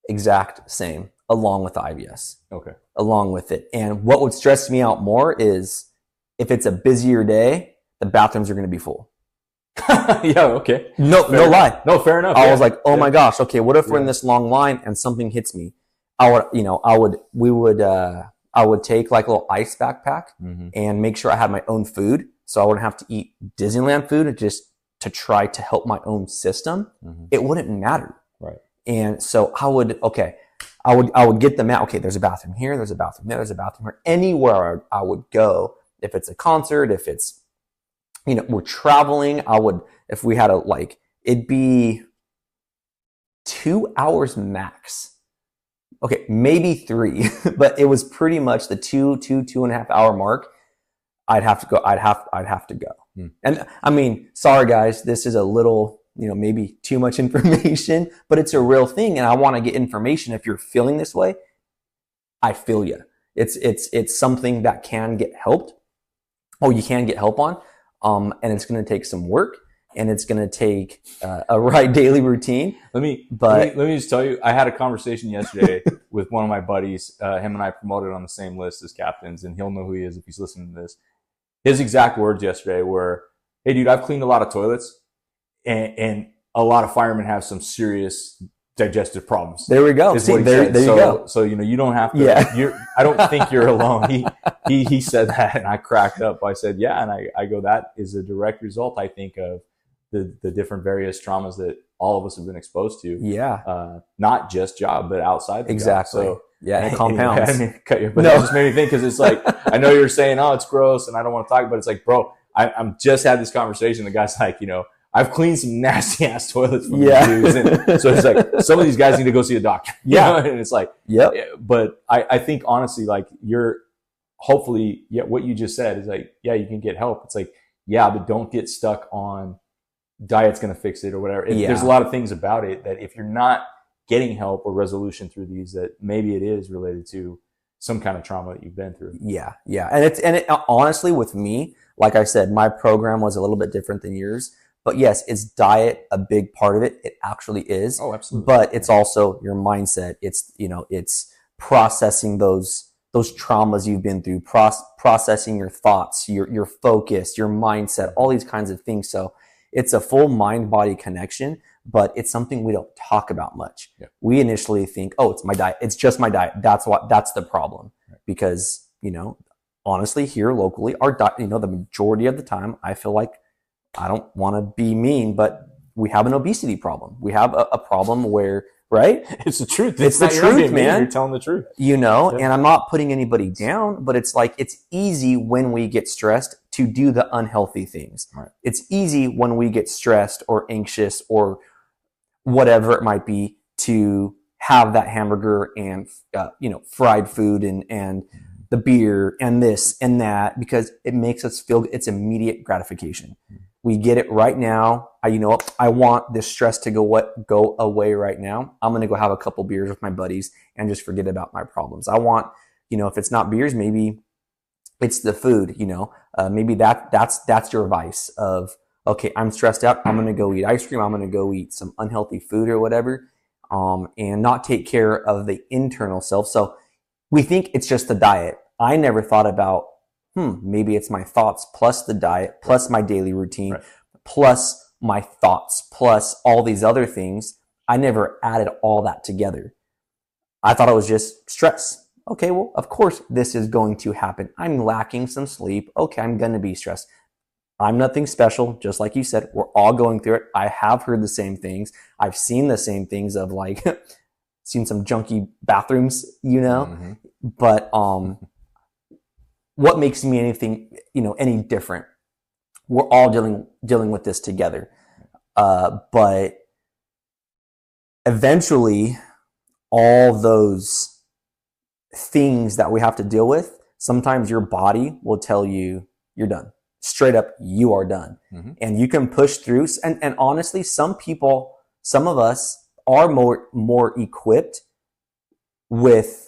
exact same, along with the IBS. Okay. Along with it. And what would stress me out more is if it's a busier day, the bathrooms are going to be full. Yeah, okay. No lie. No, fair enough. I was like, oh my gosh, okay, what if we're in this long line and something hits me? I would take like a little ice backpack and make sure I had my own food so I wouldn't have to eat Disneyland food just to try to help my own system. It wouldn't matter. Right. And so I would get the map. Okay, there's a bathroom here, there's a bathroom there, there's a bathroom here. Anywhere I would go, if it's a concert, if it's, you know, we're traveling, if we had it'd be 2 hours max. Okay, maybe 3, but it was pretty much the 2.5 hour mark. I'd have to go. And I mean, sorry guys, this is a little, you know, maybe too much information, but it's a real thing. And I want to get information. If you're feeling this way, I feel you. It's something that can get helped. Oh, you can get help on. And it's going to take some work and it's going to take a right daily routine. Let me just tell you, I had a conversation yesterday with one of my buddies. Him and I promoted on the same list as captains, and he'll know who he is if he's listening to this. His exact words yesterday were, hey dude, I've cleaned a lot of toilets and a lot of firemen have some serious digestive problems. There we go. See, there you go. So, you know, you don't have to, yeah. I don't think you're alone. He said that and I cracked up. I said, yeah. And I go, that is a direct result, I think, of the different various traumas that all of us have been exposed to. Yeah. Not just job, but outside the exactly. job. So, yeah. And it compounds. I didn't mean to cut you, but it just made me think, because it's like, I know you're saying, oh, it's gross and I don't want to talk, but it's like, bro, I'm just had this conversation. The guy's like, you know, I've cleaned some nasty ass toilets from these dudes. And so it's like, some of these guys need to go see a doctor. Yeah. And it's like, yep. But I think honestly, like hopefully, what you just said is like, yeah, you can get help. It's like, yeah, but don't get stuck on diet's going to fix it or whatever. There's a lot of things about it that if you're not getting help or resolution through these, that maybe it is related to some kind of trauma that you've been through. Yeah. Yeah. And honestly, with me, like I said, my program was a little bit different than yours. But yes, is diet a big part of it? It actually is. Oh, absolutely. But it's also your mindset. It's, you know, it's processing those traumas you've been through, processing your thoughts, your focus, your mindset, all these kinds of things. So it's a full mind-body connection, but it's something we don't talk about much. Yeah. We initially think, oh, it's my diet. It's just my diet. That's the problem. Right. Because, you know, honestly, here locally, our diet, you know, the majority of the time, I feel like, I don't want to be mean, but we have an obesity problem. We have a problem where, right? It's the truth. It's the truth, man. You're telling the truth. You know, and I'm not putting anybody down, but it's like, it's easy when we get stressed to do the unhealthy things. Right. It's easy when we get stressed or anxious or whatever it might be to have that hamburger and, you know, fried food and the beer and this and that, because it makes us feel it's immediate gratification. We get it right now. I want this stress to go away right now. I'm going to go have a couple beers with my buddies and just forget about my problems. I want, you know, if it's not beers, maybe it's the food, you know, maybe that's your vice of, okay, I'm stressed out. I'm going to go eat ice cream. I'm going to go eat some unhealthy food or whatever, and not take care of the internal self. So we think it's just the diet. I never thought about, maybe it's my thoughts plus the diet, plus my daily routine, plus my thoughts, plus all these other things. I never added all that together. I thought it was just stress. Okay, well, of course this is going to happen. I'm lacking some sleep. Okay, I'm going to be stressed. I'm nothing special. Just like you said, we're all going through it. I have heard the same things. I've seen the same things of like, seen some junky bathrooms, Mm-hmm. but, what makes me any different? We're all dealing with this together. But eventually all those things that we have to deal with, sometimes your body will tell you you're done. Straight up, you are done. Mm-hmm. And you can push through. And honestly, some of us are more equipped with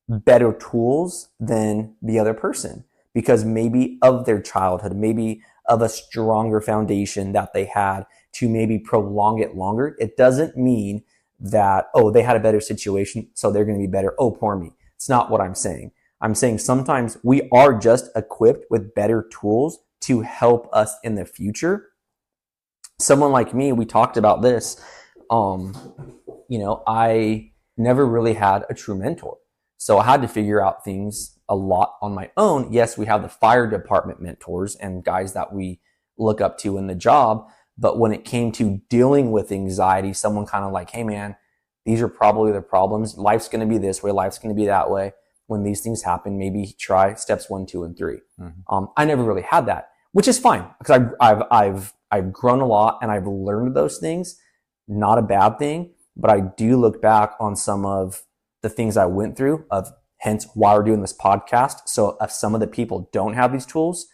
better tools than the other person because maybe of their childhood, maybe of a stronger foundation that they had to maybe prolong it longer. It doesn't mean that, oh, they had a better situation, so they're going to be better. Oh, poor me. It's not what I'm saying. I'm saying sometimes we are just equipped with better tools to help us in the future. Someone like me, we talked about this. I never really had a true mentor. So I had to figure out things a lot on my own. Yes, we have the fire department mentors and guys that we look up to in the job. But when it came to dealing with anxiety, someone kind of like, hey man, these are probably the problems. Life's going to be this way. Life's going to be that way. When these things happen, maybe try steps 1, 2, and 3. Mm-hmm. I never really had that, which is fine because I've grown a lot and I've learned those things. Not a bad thing, but I do look back on some of the things I went through, of hence why we're doing this podcast. So if some of the people don't have these tools,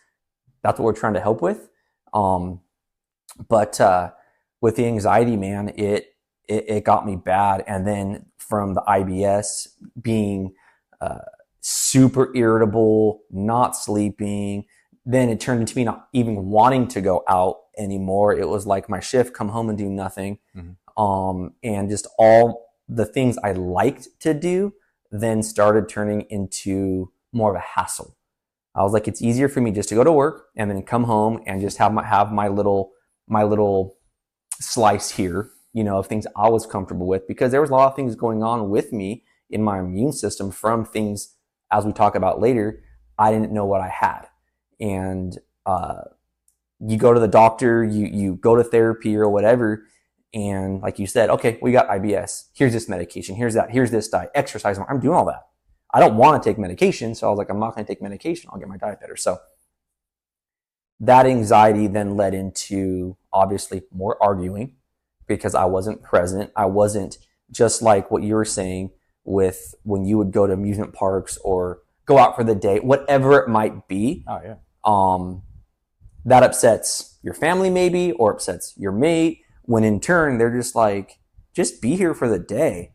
that's what we're trying to help with. But with the anxiety, man, it got me bad. And then from the IBS, being super irritable, not sleeping, then it turned into me not even wanting to go out anymore. It was like my shift, come home and do nothing. Mm-hmm. And just all the things I liked to do then started turning into more of a hassle. I was like, it's easier for me just to go to work and then come home and just have my little slice here, of things I was comfortable with, because there was a lot of things going on with me in my immune system from things, as we talk about later, I didn't know what I had. And you go to the doctor, you go to therapy or whatever, and like you said, okay, we got IBS. Here's this medication. Here's that. Here's this diet. Exercise. I'm doing all that. I don't want to take medication, so I was like, I'm not going to take medication. I'll get my diet better. So that anxiety then led into obviously more arguing because I wasn't present. I wasn't, just like what you were saying with when you would go to amusement parks or go out for the day, whatever it might be. Oh yeah. That upsets your family maybe, or upsets your mate, when in turn they're just like, just be here for the day.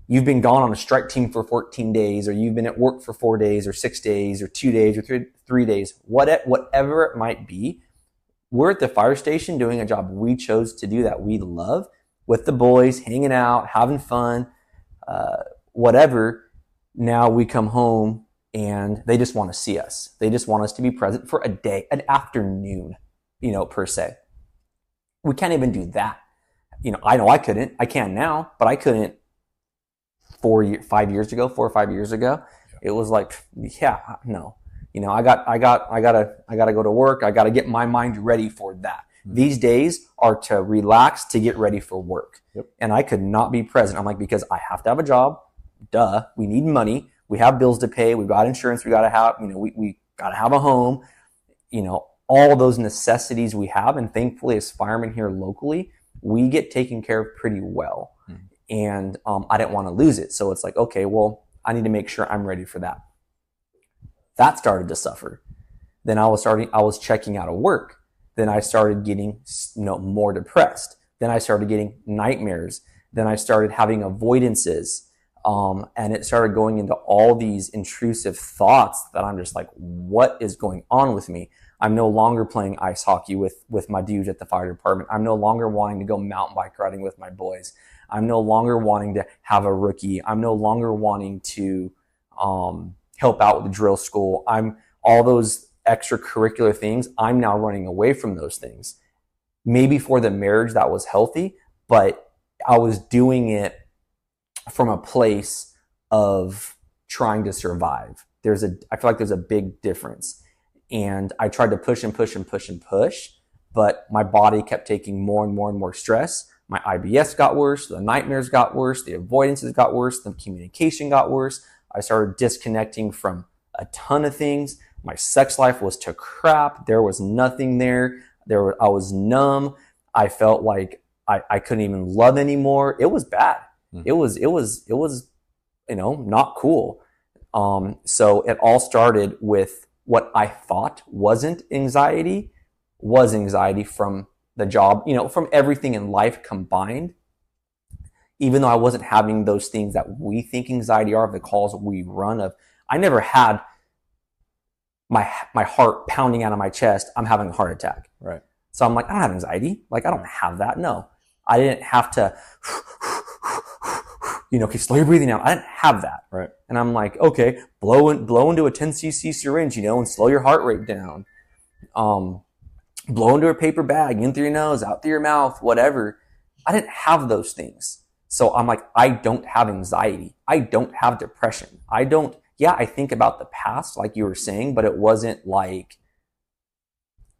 You've been gone on a strike team for 14 days, or you've been at work for 4 days or 6 days or 2 days or 3 days, whatever it might be. We're at the fire station doing a job we chose to do that we love with the boys, hanging out, having fun, whatever. Now we come home and they just want to see us. They just want us to be present for a day, an afternoon, per se. We can't even do that. I know I couldn't. I can now, but I couldn't 4 or 5 years ago. Yeah. It was like, yeah, no. I gotta go to work. I gotta get my mind ready for that. Mm-hmm. These days are to relax, to get ready for work. Yep. And I could not be present. I'm like, because I have to have a job. Duh. We need money. We have bills to pay. We've got insurance. We gotta have, we gotta have a home. All those necessities we have. And thankfully, as firemen here locally, we get taken care of pretty well. Mm-hmm. And I didn't want to lose it. So it's like, okay, well, I need to make sure I'm ready for that. That started to suffer. Then I was checking out of work. Then I started getting more depressed. Then I started getting nightmares. Then I started having avoidances. And it started going into all these intrusive thoughts that I'm just like, what is going on with me? I'm no longer playing ice hockey with my dudes at the fire department. I'm no longer wanting to go mountain bike riding with my boys. I'm no longer wanting to have a rookie. I'm no longer wanting to help out with the drill school. I'm all those extracurricular things. I'm now running away from those things. Maybe for the marriage that was healthy, but I was doing it from a place of trying to survive. I feel like there's a big difference. And I tried to push and push and push and push, but my body kept taking more and more and more stress. My IBS got worse, the nightmares got worse, the avoidances got worse, the communication got worse. I started disconnecting from a ton of things. My sex life was to crap. There was nothing there. I was numb. I felt like I couldn't even love anymore. It was bad. It was, not cool. So it all started with what I thought wasn't anxiety, was anxiety from the job, from everything in life combined. Even though I wasn't having those things that we think anxiety are, the calls we run of, I never had my heart pounding out of my chest. I'm having a heart attack. Right. So I'm like, I don't have anxiety. Like, I don't have that. No, I didn't have to, okay, slow your breathing down. I didn't have that. Right. And I'm like, okay, blow into a 10cc syringe, and slow your heart rate down. Blow into a paper bag, in through your nose, out through your mouth, whatever. I didn't have those things. So I'm like, I don't have anxiety. I don't have depression. I think about the past, like you were saying, but it wasn't like,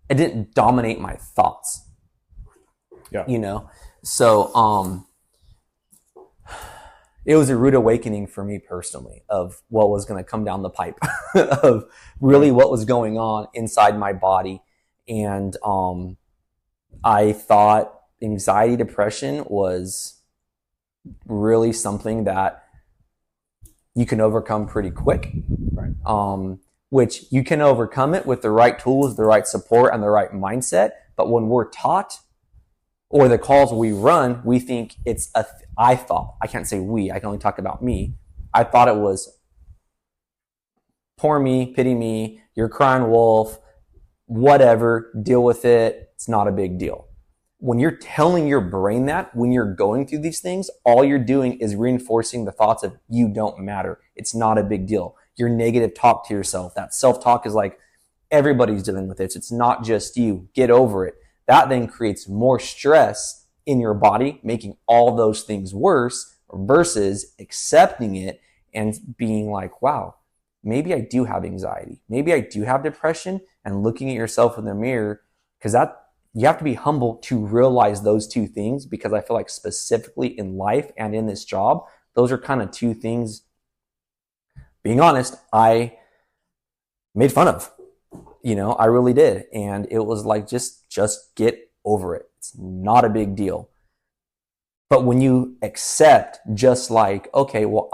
it didn't dominate my thoughts. Yeah. So, it was a rude awakening for me personally of what was going to come down the pipe of really what was going on inside my body. And, I thought anxiety, depression was really something that you can overcome pretty quick. Right. Which you can overcome it with the right tools, the right support, and the right mindset. But when we're taught, or the calls we run, we think it's I can't say we, I can only talk about me. I thought it was poor me, pity me, you're crying wolf, whatever, deal with it. It's not a big deal. When you're telling your brain that, when you're going through these things, all you're doing is reinforcing the thoughts of you don't matter. It's not a big deal. Your negative talk to yourself, that self-talk is like, everybody's dealing with it. It's not just you. Get over it. That then creates more stress in your body, making all those things worse versus accepting it and being like, wow, maybe I do have anxiety. Maybe I do have depression, and looking at yourself in the mirror, because you have to be humble to realize those two things, because I feel like specifically in life and in this job, those are kind of two things, being honest, I made fun of. I really did. And it was like, just get over it. It's not a big deal. But when you accept, just like, okay, well,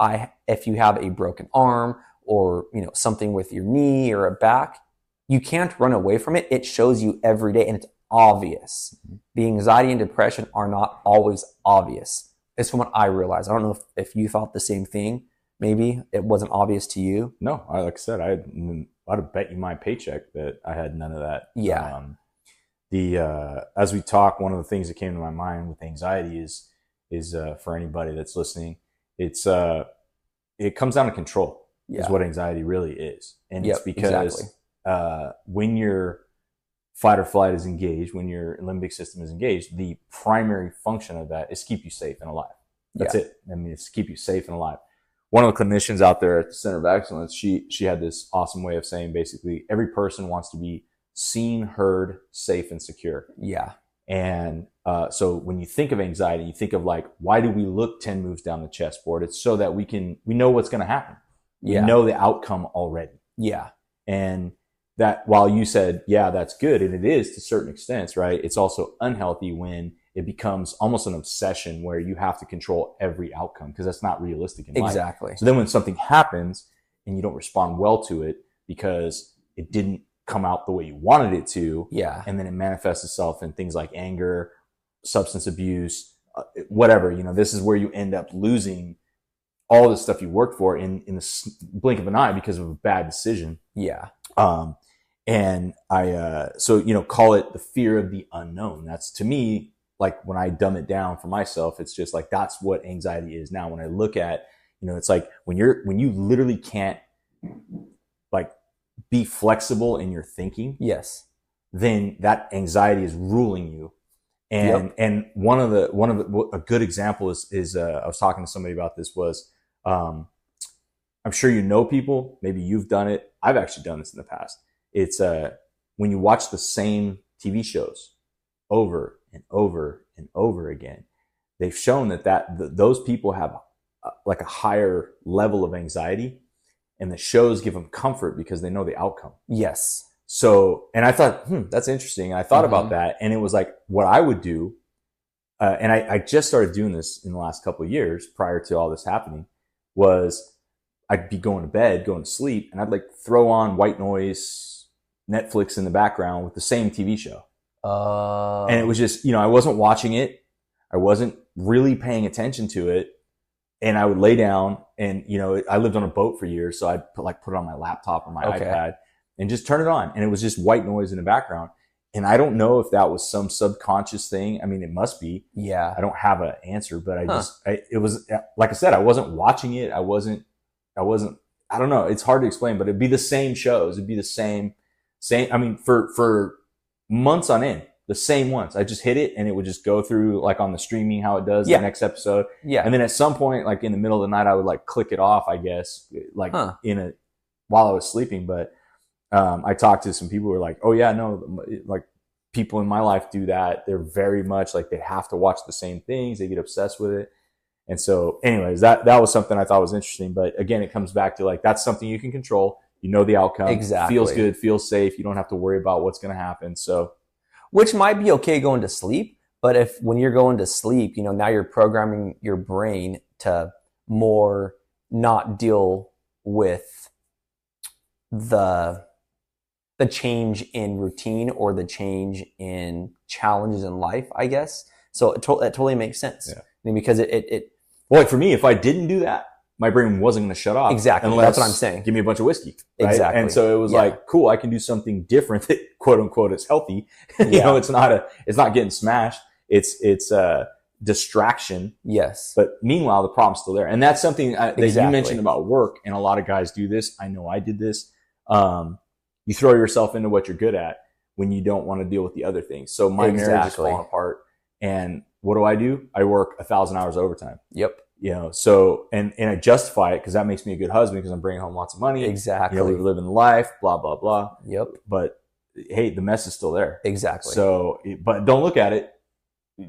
if you have a broken arm or, something with your knee or a back, you can't run away from it. It shows you every day, and it's obvious. The anxiety and depression are not always obvious. It's from what I realized. I don't know if you thought the same thing. Maybe it wasn't obvious to you. No, like I said, I'd have bet you my paycheck that I had none of that. Yeah. As we talk, one of the things that came to my mind with anxiety is for anybody that's listening, it comes down to control. Yeah. Is what anxiety really is. And it's because when your fight or flight is engaged, when your limbic system is engaged, the primary function of that is to keep you safe and alive. That's it. I mean, it's to keep you safe and alive. One of the clinicians out there at the Center of Excellence, she had this awesome way of saying, basically, every person wants to be seen, heard, safe, and secure. Yeah. And so when you think of anxiety, you think of like, why do we look 10 moves down the chessboard? It's so that we know what's going to happen. We know the outcome already. Yeah. And that, while you said, yeah, that's good, and it is to certain extents, right? It's also unhealthy when it becomes almost an obsession where you have to control every outcome, because that's not realistic in life. Exactly. So then when something happens and you don't respond well to it because it didn't come out the way you wanted it to, and then it manifests itself in things like anger, substance abuse, whatever, this is where you end up losing all the stuff you worked for in the blink of an eye because of a bad decision. Yeah. And call it the fear of the unknown. That's, to me, like, when I dumb it down for myself, it's just like, that's what anxiety is now. When I look at, it's like when you literally can't like be flexible in your thinking. Yes. Then that anxiety is ruling you. And, and a good example is I was talking to somebody about this was, I'm sure people, maybe you've done it. I've actually done this in the past, it's when you watch the same TV shows over and over and over again, they've shown those people have like a higher level of anxiety, and the shows give them comfort because they know the outcome. Yes. So, and I thought, that's interesting. And I thought about that, and it was like what I would do. And I just started doing this in the last couple of years prior to all this happening, was I'd be going to sleep, and I'd like throw on white noise, Netflix in the background with the same TV show. And it was just, I wasn't watching it. I wasn't really paying attention to it. And I would lay down, and, I lived on a boat for years. So I'd put it on my laptop or my iPad and just turn it on. And it was just white noise in the background. And I don't know if that was some subconscious thing. I mean, it must be. Yeah. I don't have an answer, but it was, like I said, I wasn't watching it. I don't know. It's hard to explain, but it'd be the same shows. It'd be the same, I mean, for months on end, the same ones. I just hit it, and it would just go through, like on the streaming, how it does the next episode. Yeah. And then at some point, like in the middle of the night, I would like click it off, I guess, like while I was sleeping. But I talked to some people who were like, oh yeah, no, like people in my life do that. They're very much like, they have to watch the same things. They get obsessed with it. And so anyways, that was something I thought was interesting. But again, it comes back to like, that's something you can control. You know the outcome. Exactly. Feels good, feels safe. You don't have to worry about what's going to happen. So, which might be okay going to sleep, but when you're going to sleep, now you're programming your brain to more not deal with the change in routine or the change in challenges in life, I guess. So it totally makes sense. Yeah. I mean, because well, like for me, if I didn't do that, my brain wasn't going to shut off. Exactly. That's what I'm saying. Give me a bunch of whiskey. Right? Exactly. And so it was like, cool, I can do something different that quote unquote is healthy. It's not getting smashed. It's distraction. Yes. But meanwhile, the problem's still there. And that's something that you mentioned about work. And a lot of guys do this. I know I did this. You throw yourself into what you're good at when you don't want to deal with the other things. So my marriage is falling apart. And what do? I work 1,000 hours overtime. Yep. So, and I justify it because that makes me a good husband because I'm bringing home lots of money. Exactly. We're living life, blah, blah, blah. Yep. But hey, the mess is still there. Exactly. So, but don't look at it.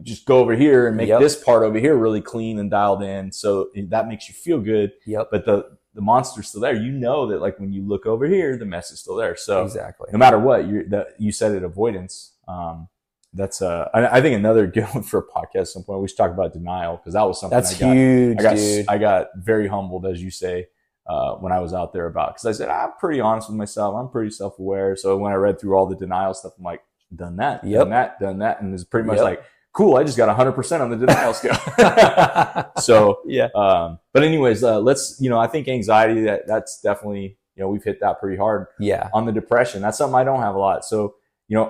Just go over here and make this part over here really clean and dialed in. So that makes you feel good. Yep. But the monster's still there. You know that like when you look over here, the mess is still there. So exactly. No matter what, you said it, avoidance. That's I think another good one for a podcast at some point. We should talk about denial because that was something that's huge, dude. I got very humbled, as you say, when I was out there because I said, I'm pretty honest with myself. I'm pretty self-aware. So when I read through all the denial stuff, I'm like, done that. And it's pretty much like, cool, I just got 100% on the denial scale. So, yeah. But anyways, let's, I think anxiety, that's definitely, we've hit that pretty hard. Yeah. On the depression, that's something I don't have a lot. So,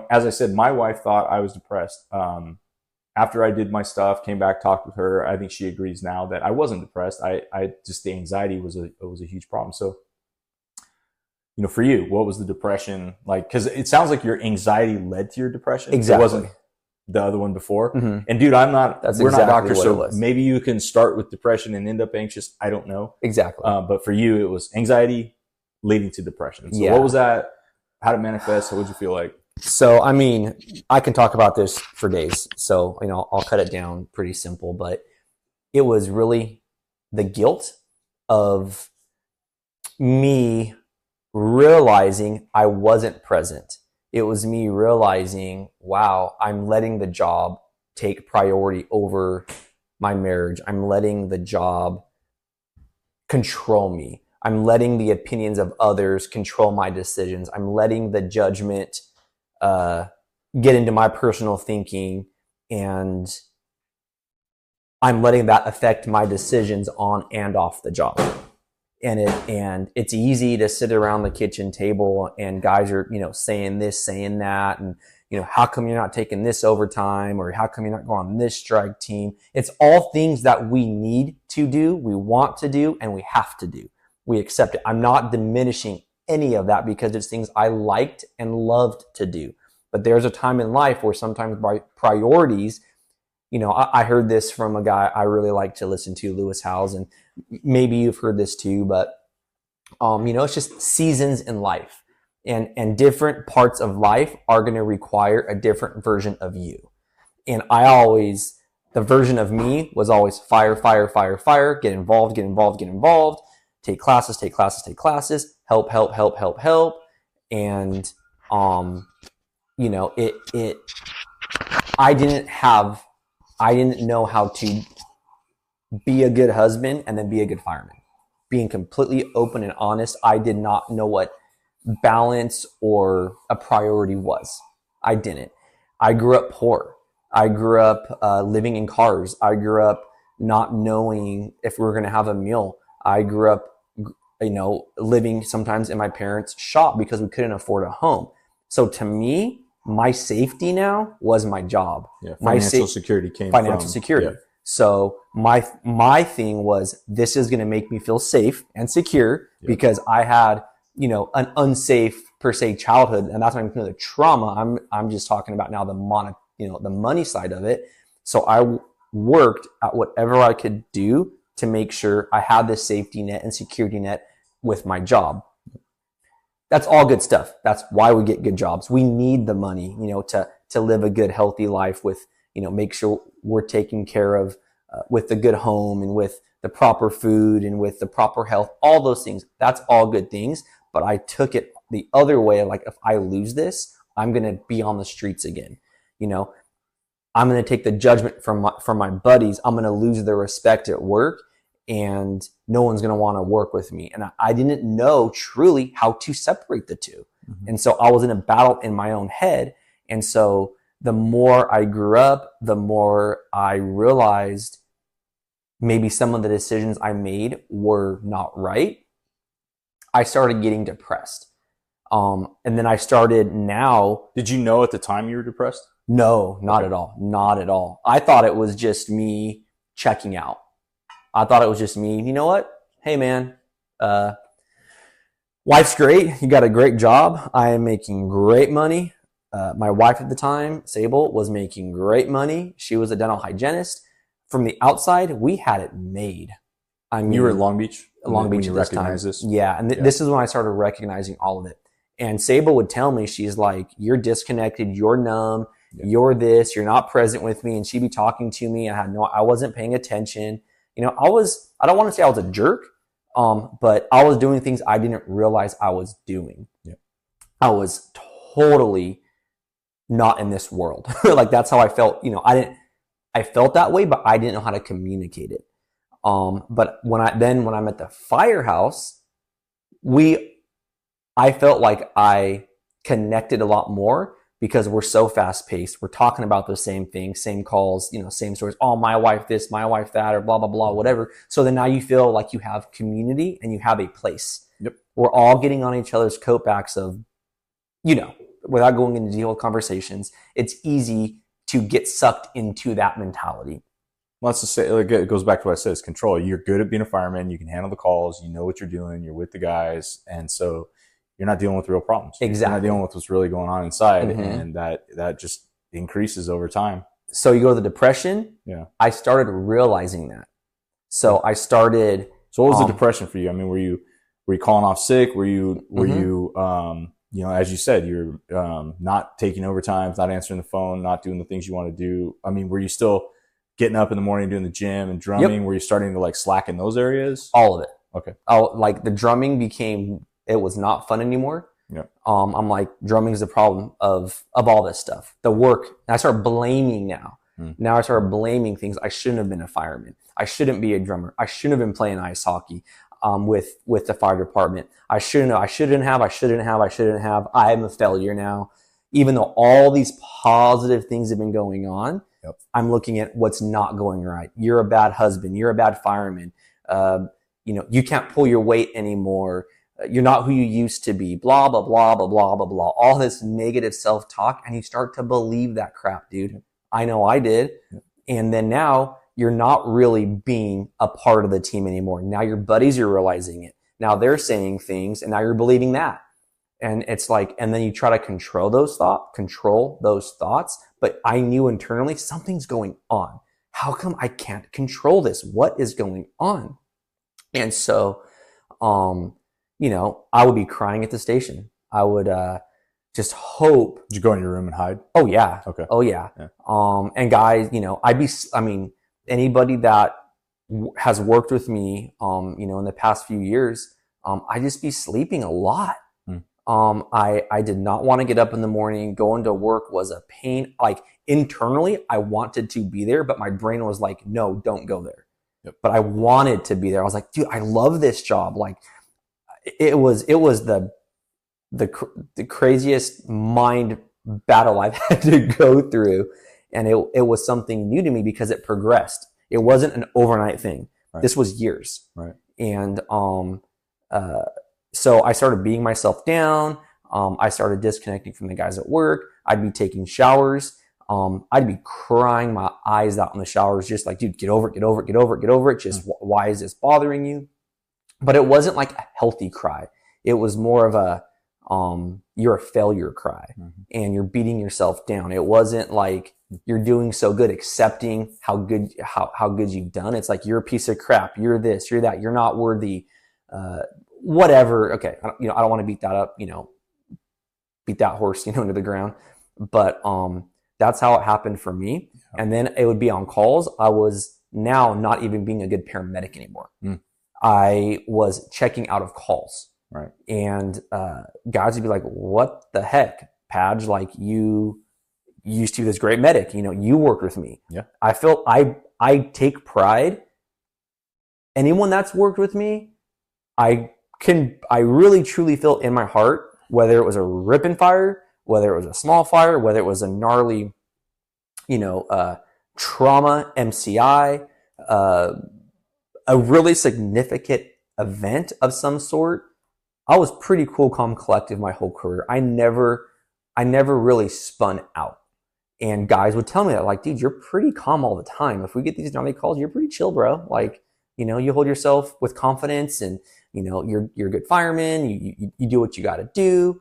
as I said, my wife thought I was depressed. After I did my stuff, came back, talked with her. I think she agrees now that I wasn't depressed. I just, the anxiety was a huge problem. So, for you, what was the depression like? Cause it sounds like your anxiety led to your depression. Exactly. It wasn't the other one before. Mm-hmm. And dude, we're not doctors. So maybe you can start with depression and end up anxious. I don't know. Exactly. But for you, it was anxiety leading to depression. So what was that? How did it manifest? What did you feel like? So, I mean, I can talk about this for days. So, I'll cut it down pretty simple, but it was really the guilt of me realizing I wasn't present. It was me realizing, wow, I'm letting the job take priority over my marriage. I'm letting the job control me. I'm letting the opinions of others control my decisions. I'm letting the judgment get into my personal thinking, and I'm letting that affect my decisions on and off the job. And it's easy to sit around the kitchen table and guys are, saying this, saying that, and how come you're not taking this overtime, or how come you're not going on this strike team? It's all things that we need to do, we want to do, and we have to do. We accept it. I'm not diminishing any of that because it's things I liked and loved to do. But there's a time in life where sometimes by priorities, I heard this from a guy I really like to listen to, Lewis Howes, and maybe you've heard this too, but, it's just seasons in life. And different parts of life are going to require a different version of you. And the version of me was always fire, fire, fire, fire, get involved, get involved, get involved, take classes, take classes, take classes, help, help, help, help, help. And, you know, I didn't know how to be a good husband and then be a good fireman. Being completely open and honest, I did not know what balance or a priority was. I didn't. I grew up poor. I grew up living in cars. I grew up not knowing if we were going to have a meal. I grew up, you know, living sometimes in my parents' shop because we couldn't afford a home. So to me, my safety now was my job. Yeah, financial security came from financial security. Yeah. So my thing was, this is going to make me feel safe and secure because I had, you know, an unsafe per se childhood, and that's not even the trauma. I'm just talking about now the money side of it. So I worked at whatever I could do to make sure I had this safety net and security net with my job. That's all good stuff. That's why we get good jobs. We need the money, you know, to live a good, healthy life with, you know, make sure we're taken care of with a good home and with the proper food and with the proper health, all those things. That's all good things. But I took it the other way. Like, if I lose this, I'm going to be on the streets again. You know, I'm going to take the judgment from my buddies. I'm going to lose their respect at work, and no one's going to want to work with me. And I didn't know truly how to separate the two. Mm-hmm. And so I was in a battle in my own head. And so the more I grew up, the more I realized maybe some of the decisions I made were not right. I started getting depressed. And then I started now. Did you know at the time you were depressed? No, not at all. Not at all. I thought it was just me checking out. I thought it was just me. You know what? Hey, man, life's great. You got a great job. I am making great money. My wife at the time, Sable, was making great money. She was a dental hygienist. From the outside, we had it made. I mean, you were in Long Beach? Long Beach when you recognized this? Yeah, and this is when I started recognizing all of it. And Sable would tell me, she's like, you're disconnected, you're numb, you're this, you're not present with me. And she'd be talking to me. I wasn't paying attention. You know, I don't want to say I was a jerk, but I was doing things I didn't realize I was doing. Yeah. I was totally not in this world. Like, that's how I felt. You know, I felt that way, but I didn't know how to communicate it. But when I'm at the firehouse, I felt like I connected a lot more because we're so fast paced. We're talking about the same things, same calls, you know, same stories. Oh, my wife this, my wife that, or blah, blah, blah, whatever. So then now you feel like you have community and you have a place. Yep. We're all getting on each other's coat backs of, you know, without going into detailed conversations, it's easy to get sucked into that mentality. Well, that's to say, it goes back to what I said, it's control. You're good at being a fireman. You can handle the calls. You know what you're doing. You're with the guys. And so you're not dealing with real problems. Exactly. You're not dealing with what's really going on inside. Mm-hmm. And that just increases over time. So you go to the depression. Yeah. I started realizing that. So I started. So what was the depression for you? I mean, were you calling off sick? Were you, you know, as you said, you're not taking overtimes, not answering the phone, not doing the things you want to do. I mean, were you still getting up in the morning, doing the gym and drumming? Yep. Were you starting to like slack in those areas? All of it. Okay. Like the drumming it was not fun anymore. Yeah. I'm like, drumming is the problem of all this stuff. The work. And I started blaming now. Now I started blaming things. I shouldn't have been a fireman. I shouldn't be a drummer. I shouldn't have been playing ice hockey with the fire department. I shouldn't have. I am a failure now. Even though all these positive things have been going on, yep. I'm looking at what's not going right. You're a bad husband. You're a bad fireman. You know, you can't pull your weight anymore. You're not who you used to be. Blah, blah, blah, blah, blah, blah, blah. All this negative self-talk, and you start to believe that crap, dude. I know I did. Yep. And then now you're not really being a part of the team anymore. Now your buddies are realizing it. Now they're saying things, and now you're believing that. And it's like, and then you try to control those thoughts. But I knew internally something's going on. How come I can't control this? What is going on? And so, you know, I would be crying at the station. I would just hope. Did you go in your room and hide? Oh yeah. Okay. Oh yeah. Yeah. And guys, I mean, anybody that has worked with me, in the past few years, I just be sleeping a lot. Mm. I did not want to get up in the morning. Going to work was a pain. Like internally, I wanted to be there, but my brain was like, no, don't go there. Yep. But I wanted to be there. I was like, dude, I love this job. Like it was the craziest mind battle I've had to go through. And it was something new to me because it progressed. It wasn't an overnight thing. Right. This was years. Right. And so I started beating myself down. I started disconnecting from the guys at work. I'd be taking showers. I'd be crying my eyes out in the showers, just like, dude, get over it, get over it, get over it, get over it. Just why is this bothering you? But it wasn't like a healthy cry. It was more of a you're a failure cry, and you're beating yourself down. It wasn't like you're doing so good, accepting how good you've done. It's like you're a piece of crap. You're this, you're that. You're not worthy. Whatever. Okay, I don't want to beat that up. Beat that horse, into the ground. But that's how it happened for me. Yeah. And then it would be on calls. I was now not even being a good paramedic anymore. I was checking out of calls. Right. And guys would be like, what the heck, Padge? Like, you used to be this great medic. You worked with me. Yeah. I felt I take pride. Anyone that's worked with me, I really truly feel in my heart, whether it was a rip and fire, whether it was a small fire, whether it was a gnarly, trauma, MCI, a really significant event of some sort, I was pretty cool, calm, collective my whole career. I never really spun out. And guys would tell me that, like, dude, you're pretty calm all the time. If we get these gnarly calls, you're pretty chill, bro. Like, you hold yourself with confidence, and you're a good fireman. You do what you got to do.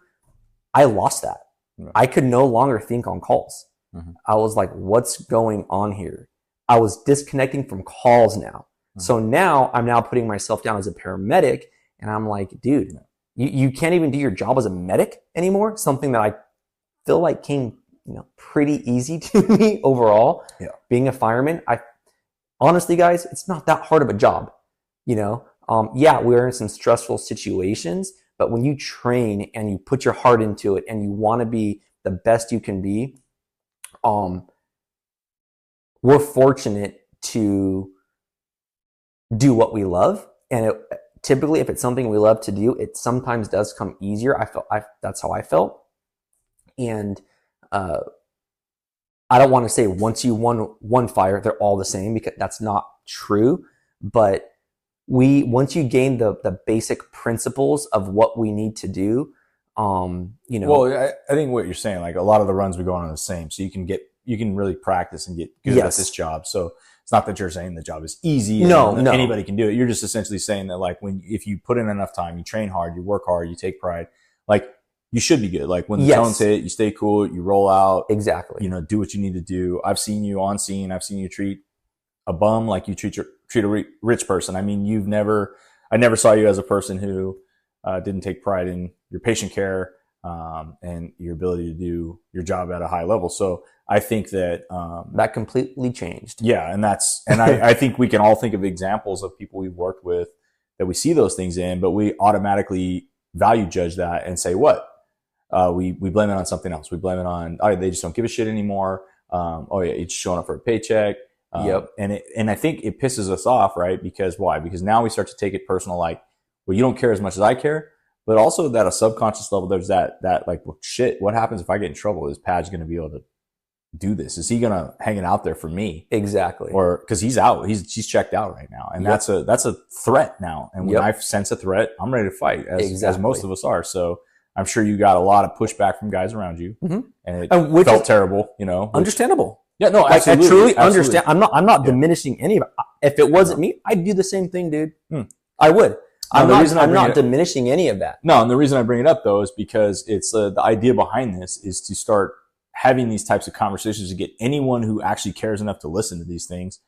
I lost that. Right. I could no longer think on calls. I was like, what's going on here? I was disconnecting from calls now. So now I'm putting myself down as a paramedic, and I'm like, dude, you can't even do your job as a medic anymore. Something that I feel like came, pretty easy to me overall. Yeah. Being a fireman, honestly, guys, it's not that hard of a job. Yeah, we're in some stressful situations, but when you train and you put your heart into it and you want to be the best you can be, we're fortunate to do what we love. And typically, if it's something we love to do, it sometimes does come easier. That's how I felt. And I don't want to say once you won one fire, they're all the same, because that's not true. But once you gain the basic principles of what we need to do, Well, I think what you're saying, like, a lot of the runs we go on are the same, so you can really practice and get good at this job. So it's not that you're saying the job is easy. No. Anybody can do it. You're just essentially saying that, like, if you put in enough time, you train hard, you work hard, you take pride, like, you should be good. Like, when the tones hit, you stay cool, you roll out. Exactly. Do what you need to do. I've seen you on scene. I've seen you treat a bum like you treat a rich person. I mean, I never saw you as a person who didn't take pride in your patient care and your ability to do your job at a high level. So I think that that completely changed. Yeah, and I think we can all think of examples of people we've worked with that we see those things in, but we automatically value judge that and say, what? We blame it on something else. We blame it on, they just don't give a shit anymore. It's showing up for a paycheck. Yep. And I think it pisses us off, right? Because why? Because now we start to take it personal, like, well, you don't care as much as I care. But also that a subconscious level, there's that like, well, shit, what happens if I get in trouble? Is Padge going to be able to do this? Is he going to hang it out there for me? Exactly. Or because he's out, he's checked out right now. And that's a threat now. And when I sense a threat, I'm ready to fight, as most of us are. So I'm sure you got a lot of pushback from guys around you, and it felt terrible, Understandable. Yeah, no, like, I truly understand. I'm not diminishing any of it. If it wasn't me, I'd do the same thing, dude. I would. I'm not diminishing any of that. No, and the reason I bring it up, though, is because it's the idea behind this is to start having these types of conversations to get anyone who actually cares enough to listen to these things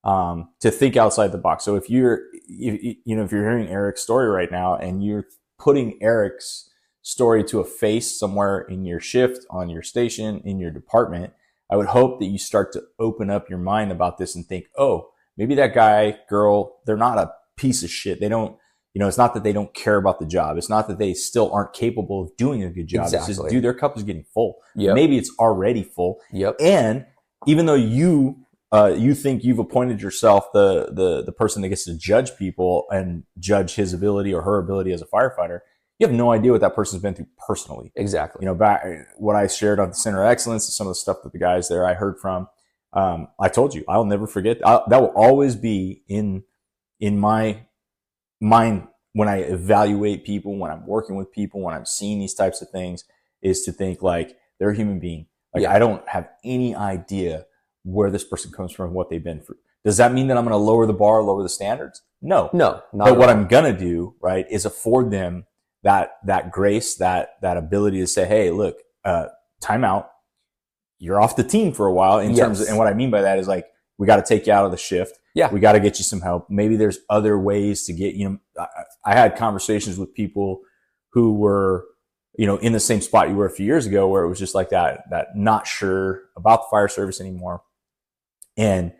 to think outside the box. So if you're hearing Eric's story right now and you're putting Eric's story to a face somewhere in your shift, on your station, in your department, I would hope that you start to open up your mind about this and think, oh, maybe that guy, girl, they're not a piece of shit. They don't, it's not that they don't care about the job. It's not that they still aren't capable of doing a good job. Exactly. It's just, dude, their cup is getting full. Yep. Maybe it's already full. Yep. And even though you think you've appointed yourself the person that gets to judge people and judge his ability or her ability as a firefighter, you have no idea what that person's been through personally. Exactly. Back what I shared on the Center of Excellence and some of the stuff that the guys there I heard from, I told you, I'll never forget. That will always be in my mind when I evaluate people, when I'm working with people, when I'm seeing these types of things, is to think like they're a human being. Like I don't have any idea where this person comes from, what they've been through. Does that mean that I'm going to lower the bar, lower the standards? No. But what I'm going to do, right, is afford them that grace, that ability to say, hey, look, time out. You're off the team for a while in terms of, and what I mean by that is like, we got to take you out of the shift. Yeah. We got to get you some help. Maybe there's other ways to get, I had conversations with people who were, in the same spot you were a few years ago, where it was just like that not sure about the fire service anymore. And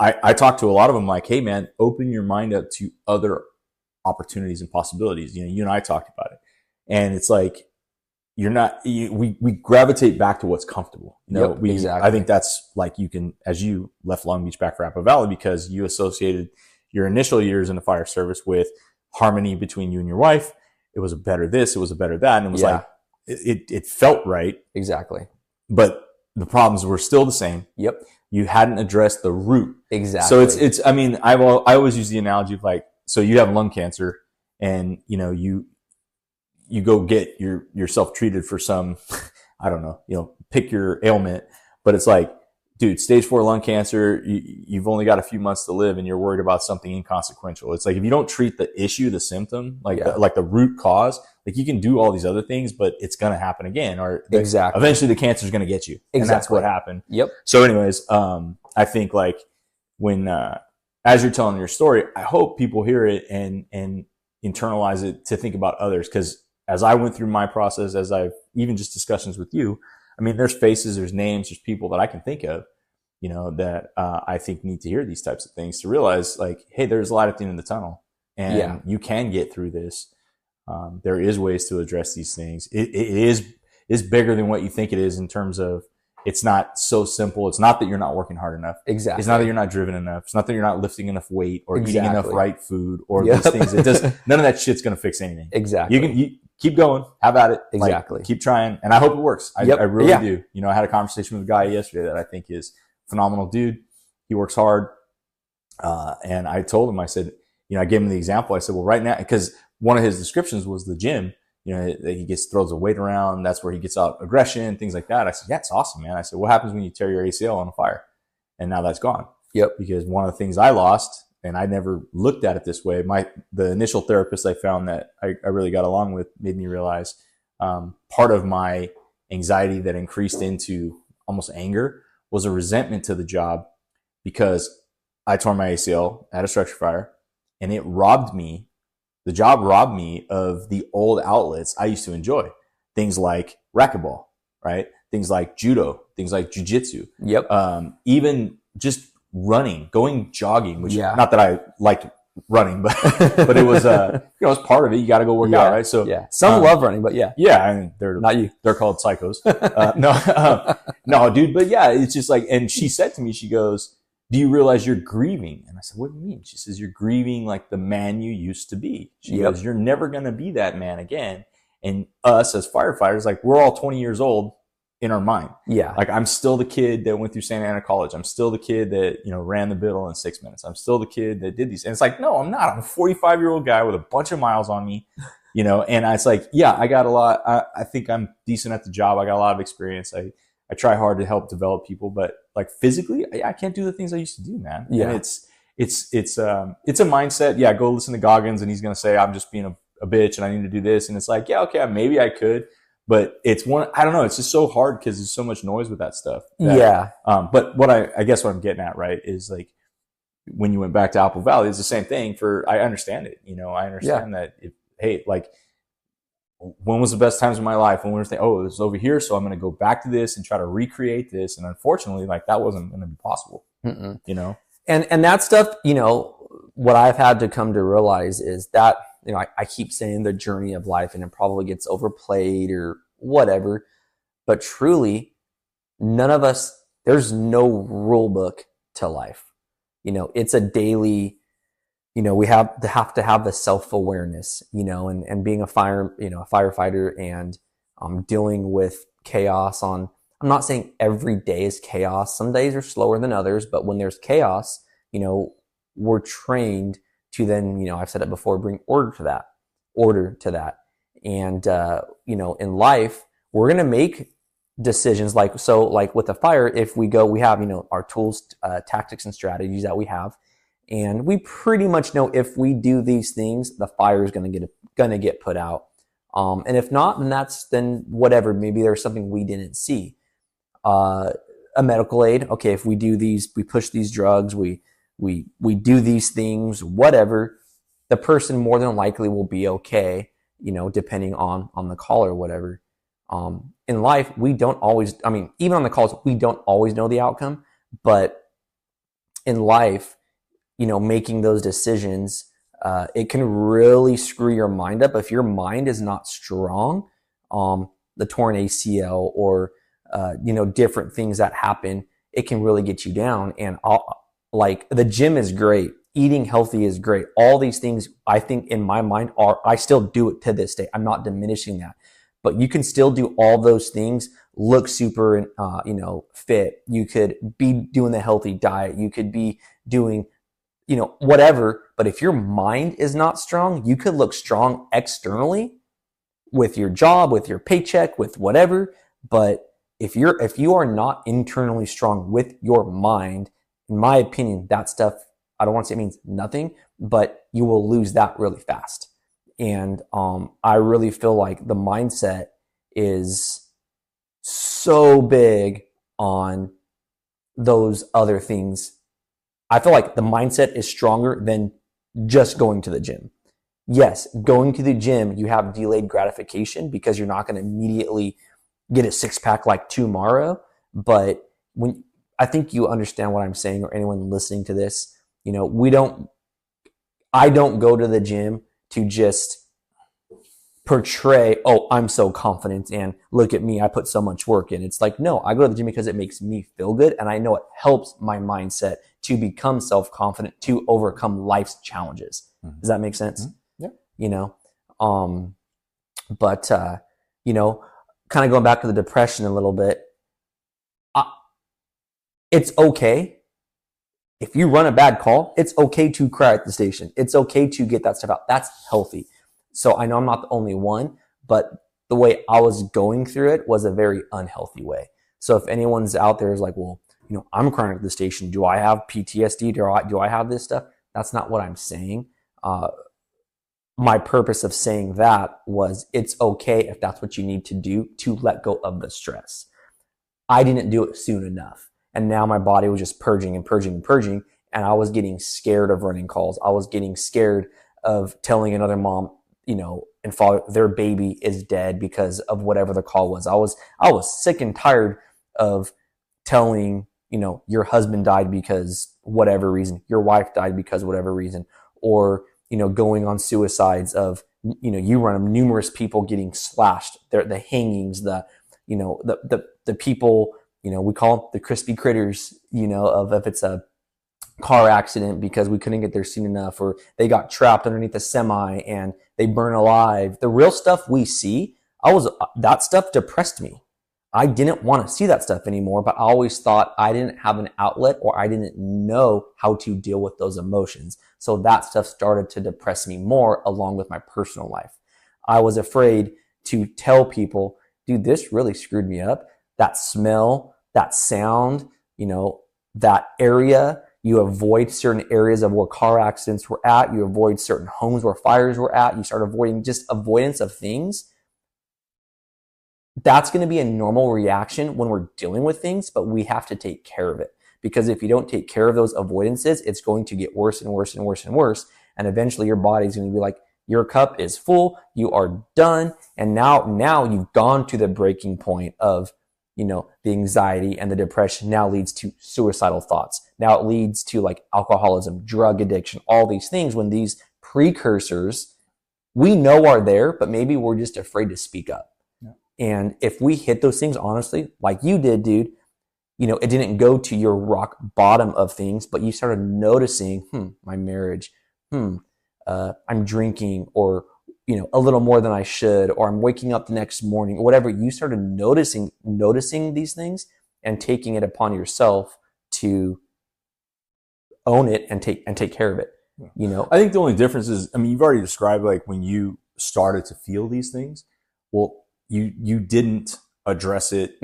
I talked to a lot of them like, hey man, open your mind up to other opportunities and possibilities. You and I talked about it, and it's like, we gravitate back to what's comfortable. Exactly. I think that's like, you can, as you left Long Beach back for Apple Valley because you associated your initial years in the fire service with harmony between you and your wife. It was a better this, it was a better that. And it was like, it felt right. Exactly. But the problems were still the same. Yep. You hadn't addressed the root. Exactly. So I mean, I always use the analogy of like, so you have lung cancer and, you go get yourself treated for some, I don't know, pick your ailment, but it's like, dude, stage 4 lung cancer, you've only got a few months to live and you're worried about something inconsequential. It's like, if you don't treat the issue, the symptom, like the root cause, like you can do all these other things, but it's going to happen again, or eventually the cancer is going to get you. And that's what happened. Yep. So anyways, I think like when, as you're telling your story, I hope people hear it and internalize it to think about others. Cause as I went through my process, as I've even just discussions with you, I mean, there's faces, there's names, there's people that I can think of, that I think need to hear these types of things to realize like, hey, there's light at the end of the tunnel and you can get through this. There is ways to address these things. It is bigger than what you think it is in terms of, it's not so simple. It's not that you're not working hard enough. Exactly. It's not that you're not driven enough. It's not that you're not lifting enough weight or eating enough right food or these things. None of that shit's going to fix anything. Exactly. You keep going, have at it. Exactly. Like, keep trying. And I hope it works. I really do. I had a conversation with a guy yesterday that I think is a phenomenal dude. He works hard. And I told him, I said, I gave him the example. I said, well, right now, because one of his descriptions was the gym, he throws the weight around. That's where he gets out aggression, things like that. I said, yeah, it's awesome, man. I said, what happens when you tear your ACL on a fire? And now that's gone. Yep. Because one of the things I lost, and I never looked at it this way, the initial therapist I found that I really got along with made me realize part of my anxiety that increased into almost anger was a resentment to the job because I tore my ACL at a structure fire, and the job robbed me of the old outlets I used to enjoy. Things like racquetball, right? Things like judo, things like jujitsu. Yep. Even just running, going jogging, which not that I liked running, but it was it's part of it. You got to go work out, right? So some love running, but and they're not you. They're called psychos. No, dude. But yeah, it's just like, and she said to me, she goes, do you realize you're grieving? And I said, what do you mean? She says, you're grieving like the man you used to be. She goes, you're never going to be that man again. And us as firefighters, like we're all 20 years old in our mind. Yeah. Like I'm still the kid that went through Santa Ana College. I'm still the kid that, ran the biddle in 6 minutes. I'm still the kid that did these. And it's like, no, I'm not. I'm a 45-year-old guy with a bunch of miles on me, and it's like, I got a lot. I think I'm decent at the job. I got a lot of experience. I try hard to help develop people, but like physically, I can't do the things I used to do, man. Yeah. And it's a mindset. Yeah. Go listen to Goggins and he's going to say, I'm just being a bitch and I need to do this. And it's like, yeah, okay, maybe I could, but I don't know. It's just so hard because there's so much noise with that stuff. But what I guess what I'm getting at, right, is like when you went back to Apple Valley, it's the same thing I understand it. I understand that when was the best times of my life? When we were saying, oh, this is over here, so I'm going to go back to this and try to recreate this. And unfortunately, like that wasn't going to be possible, Mm-mm. you know? And that stuff, what I've had to come to realize is that, I keep saying the journey of life, and it probably gets overplayed or whatever, but truly, none of us, there's no rule book to life. It's a daily, we have to have the self-awareness, and being a firefighter, and dealing with chaos I'm not saying every day is chaos. Some days are slower than others, but when there's chaos, we're trained to then, I've said it before, bring order to that. And, in life, we're going to make decisions like with the fire, if we have, our tools, tactics and strategies that we have. And we pretty much know if we do these things, the fire is going to get put out. And if not, then whatever, maybe there's something we didn't see. A medical aid. Okay, if we do these, we push these drugs, we do these things, whatever, the person more than likely will be okay, depending on the call or whatever. In life, we don't always, even on the calls, we don't always know the outcome, but in life, making those decisions, it can really screw your mind up. If your mind is not strong, the torn ACL or, different things that happen, it can really get you down. And like the gym is great. Eating healthy is great. All these things, I think in my mind I still do it to this day. I'm not diminishing that, but you can still do all those things, look super, fit. You could be doing the healthy diet. You could be doing, whatever. But if your mind is not strong, you could look strong externally with your job, with your paycheck, with whatever. But if you are not internally strong with your mind, in my opinion, that stuff, I don't want to say it means nothing, but you will lose that really fast. And I really feel like the mindset is so big on those other things. I feel like the mindset is stronger than just going to the gym. Yes, going to the gym, you have delayed gratification because you're not going to immediately get a six-pack like tomorrow. But I think you understand what I'm saying, or anyone listening to this, I don't go to the gym to just portray, oh, I'm so confident and look at me, I put so much work in. It's like, no, I go to the gym because it makes me feel good, and I know it helps my mindset to become self-confident, to overcome life's challenges. Mm-hmm. Does that make sense? Mm-hmm. Yeah. But kind of going back to the depression a little bit, it's okay. If you run a bad call, it's okay to cry at the station. It's okay to get that stuff out. That's healthy. So I know I'm not the only one, but the way I was going through it was a very unhealthy way. So if anyone's out there is like, well, I'm crying at the station. Do I have PTSD? Do I have this stuff? That's not what I'm saying. My purpose of saying that was, it's okay if that's what you need to do to let go of the stress. I didn't do it soon enough. And now my body was just purging and purging and purging. And I was getting scared of running calls. I was getting scared of telling another mom, and father, their baby is dead because of whatever the call was. I was sick and tired of telling, your husband died because whatever reason, your wife died because whatever reason, or, going on suicides of, you run numerous people getting slashed, the hangings, the people, we call them the crispy critters, of if it's a car accident because we couldn't get there soon enough, or they got trapped underneath a semi and they burn alive. The real stuff we see, that stuff depressed me. I didn't want to see that stuff anymore, but I always thought I didn't have an outlet, or I didn't know how to deal with those emotions. So that stuff started to depress me more, along with my personal life. I was afraid to tell people, dude, this really screwed me up. That smell, that sound, that area. You avoid certain areas of where car accidents were at. You avoid certain homes where fires were at. You start avoiding just avoidance of things. That's going to be a normal reaction when we're dealing with things, but we have to take care of it. Because if you don't take care of those avoidances, it's going to get worse and worse and worse and worse. And eventually your body's going to be like, Your cup is full. You are done. And now you've gone to the breaking point of, the anxiety and the depression now leads to suicidal thoughts. Now it leads to like alcoholism, drug addiction, all these things when these precursors we know are there, but maybe we're just afraid to speak up. Yeah. And if we hit those things honestly, like you did, dude, it didn't go to your rock bottom of things, but you started noticing, my marriage, I'm drinking, or, a little more than I should, or I'm waking up the next morning, or whatever. You started noticing these things and taking it upon yourself to own it and take care of it. I think the only difference is, you've already described like when you started to feel these things. Well, you didn't address it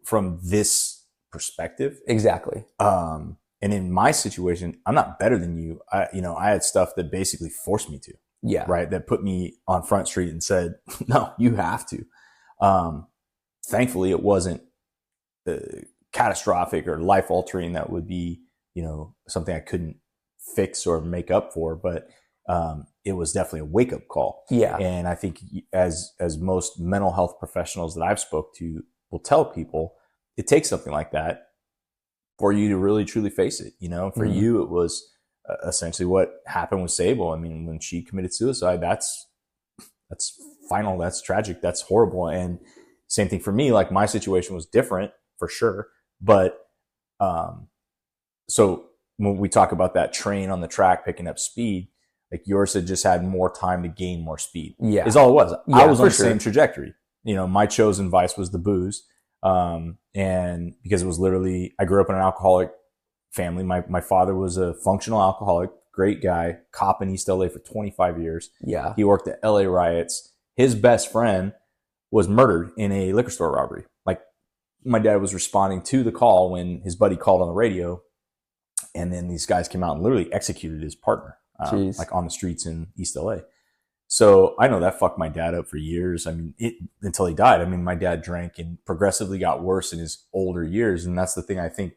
from this perspective. Exactly. And in my situation, I'm not better than you. I had stuff that basically forced me to. Yeah. Right. That put me on Front Street and said, no, you have to. Thankfully, it wasn't catastrophic or life altering that would be, something I couldn't fix or make up for. But it was definitely a wake up call. Yeah. And I think as most mental health professionals that I've spoke to will tell people, it takes something like that for you to really truly face it. For you, it was essentially what happened with Sable. When she committed suicide, that's final. That's tragic. That's horrible. And same thing for me. Like my situation was different for sure. But, so when we talk about that train on the track, picking up speed, like yours had just had more time to gain more speed. Yeah. Is all it was. Yeah, I was on the sure. same trajectory. My chosen vice was the booze. And because it was literally, I grew up in an alcoholic family. My father was a functional alcoholic, great guy, cop in East LA for 25 years. Yeah. He worked at LA riots. His best friend was murdered in a liquor store robbery. Like my dad was responding to the call when his buddy called on the radio. And then these guys came out and literally executed his partner, like on the streets in East LA. So I know that fucked my dad up for years. Until he died. My dad drank and progressively got worse in his older years. And that's the thing I think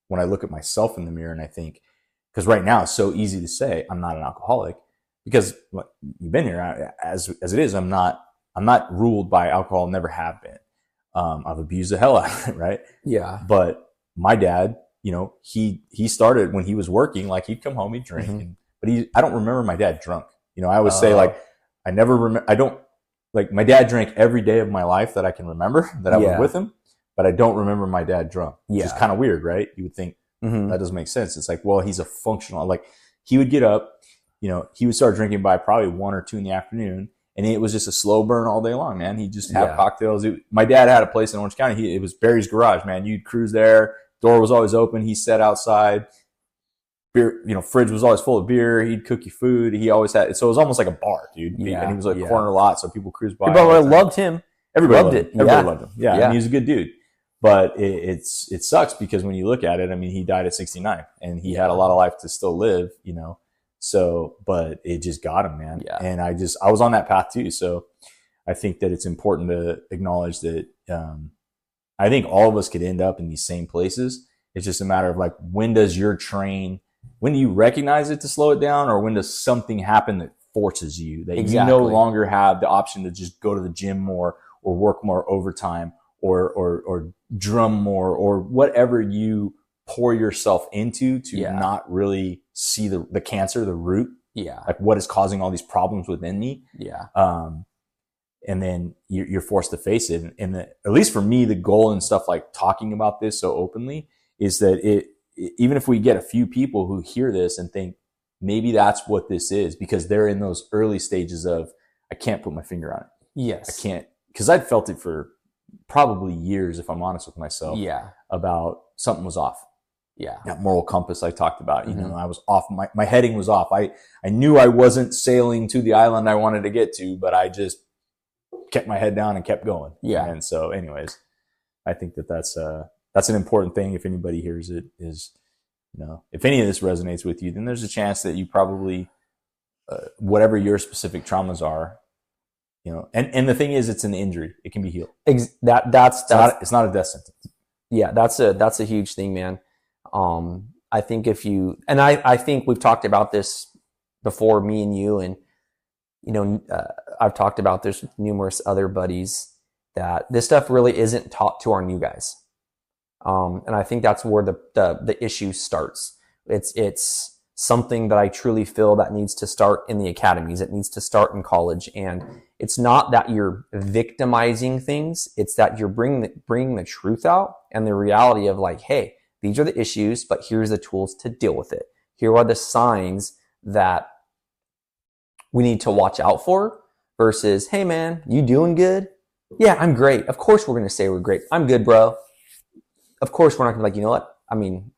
when I look at myself in the mirror and I think, because right now it's so easy to say I'm not an alcoholic because you've been here as it is. I'm not ruled by alcohol. Never have been. I've abused the hell out of it. Right. Yeah. But my dad, he started when he was working, like he'd come home, he'd drink, but I don't remember my dad drunk. I always say like, I never remember, I don't like my dad drank every day of my life that I can remember that I was with him, but I don't remember my dad drunk, which is kind of weird, right? You would think that doesn't make sense. It's like, well, he's a functional, like he would get up, he would start drinking by probably 1 or 2 in the afternoon. And it was just a slow burn all day long, man. He'd just have cocktails. My dad had a place in Orange County. It was Barry's Garage, man. You'd cruise there. Door was always open. He sat outside. Beer, fridge was always full of beer. He'd cook you food. He always had, so it was almost like a bar, dude. Yeah, and he was like a corner lot, so people cruised by. People loved him. Everybody loved it. Everybody loved him. Yeah, and he was a good dude. But it sucks because when you look at it, he died at 69 and he had a lot of life to still live, So, but it just got him, man. Yeah. And I was on that path too. So I think that it's important to acknowledge that, I think all of us could end up in these same places. It's just a matter of like, when do you recognize it to slow it down, or when does something happen that forces you that you no longer have the option to just go to the gym more or work more overtime or drum more or whatever you pour yourself into to not really see the cancer, the root. Yeah. Like what is causing all these problems within me. Yeah. And then you're forced to face it. And at least for me, the goal and stuff like talking about this so openly is that even if we get a few people who hear this and think maybe that's what this is, because they're in those early stages of, I can't put my finger on it. Yes. I can't, because I'd felt it for probably years, if I'm honest with myself. Yeah. About something was off. Yeah. That moral compass I talked about, I was off. My heading was off. I knew I wasn't sailing to the island I wanted to get to, but I just kept my head down and kept going. Yeah. And so anyways, I think that's an important thing. If anybody hears it is, if any of this resonates with you, then there's a chance that you probably, whatever your specific traumas are, and the thing is, it's an injury. It can be healed. It's not a death sentence. Yeah. That's a huge thing, man. I think I think we've talked about this before, me and you, and I've talked about this with numerous other buddies that this stuff really isn't taught to our new guys. And I think that's where the issue starts. It's something that I truly feel that needs to start in the academies. It needs to start in college. And it's not that you're victimizing things. It's that you're bringing the truth out and the reality of like, hey, these are the issues, but here's the tools to deal with it. Here are the signs that we need to watch out for versus, hey man, you doing good? Yeah, I'm great. Of course we're going to say we're great. I'm good, bro. Of course we're not going to be like, you know what? I mean,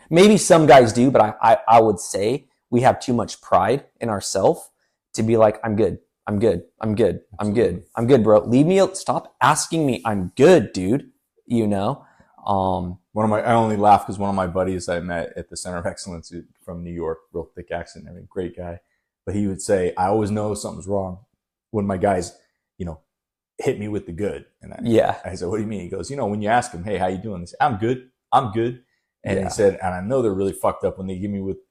maybe some guys do, but I would say we have too much pride in ourselves to be like, I'm good. I'm good. I'm good. I'm good. I'm good, bro. Leave me. Stop asking me. I'm good, dude. I only laugh because one of my buddies I met at the Center of Excellence from New York, real thick accent, I mean, great guy. But he would say, I always know something's wrong when my guys, hit me with the good. And I said, what do you mean? He goes, when you ask them, hey, how you doing? They say, I'm good. I'm good. And he said, and I know they're really fucked up when they